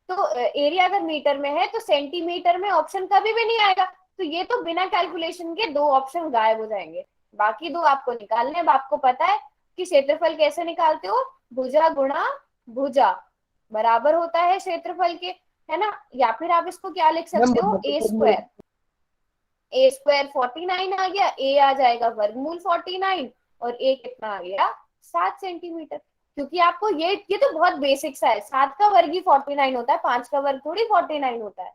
तो एरिया अगर मीटर में है तो सेंटीमीटर में ऑप्शन कभी भी नहीं आएगा। तो ये तो बिना कैलकुलेशन के दो ऑप्शन गायब हो जाएंगे, बाकी दो आपको निकालने। अब आपको पता है कि क्षेत्रफल कैसे निकालते हो? भुजा गुणा भुजा बराबर होता है क्षेत्रफल के, है ना? या फिर आप इसको क्या लिख मैम सकते हो? ए स्क्वायर। ए स्क्वायर 49 आ गया, ए आ जाएगा वर्गमूल 49 और ए कितना आ गया? 7 सेंटीमीटर। क्योंकि आपको ये तो बहुत बेसिक सा है, 7 का वर्ग ही 49 होता है, 5 का वर्ग थोड़ी 49 होता है।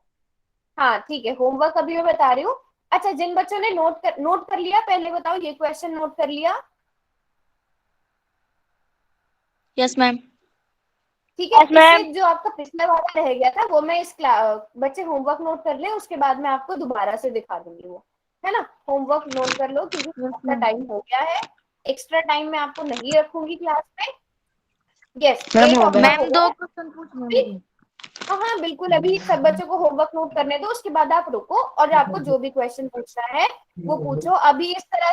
हाँ ठीक है, होमवर्क अभी मैं बता रही हूँ। अच्छा जिन बच्चों ने नोट कर लिया पहले बताओ, ये क्वेश्चन नोट कर लिया? Yes ma'am. ठीक है, इससे जो आपका पिछला वाला रह गया था वो मैं इस बच्चे होमवर्क नोट कर ले, उसके बाद मैं आपको दोबारा से दिखा दूंगी वो, है ना? होमवर्क नोट कर लो क्योंकि आपका टाइम हो गया है। एक्स्ट्रा टाइम मैं आपको नहीं रखूंगी क्लास में। यस मैम एक हो आपका गया। मैम हो दो गया। क्वेश्चन पूछना अभी मुझे। हाँ हाँ बिल्कुल, अभी सब बच्चों को होमवर्क नोट करने दो, उसके बाद आप रुको और आपको जो भी क्वेश्चन पूछना है वो पूछो। अभी इस तरह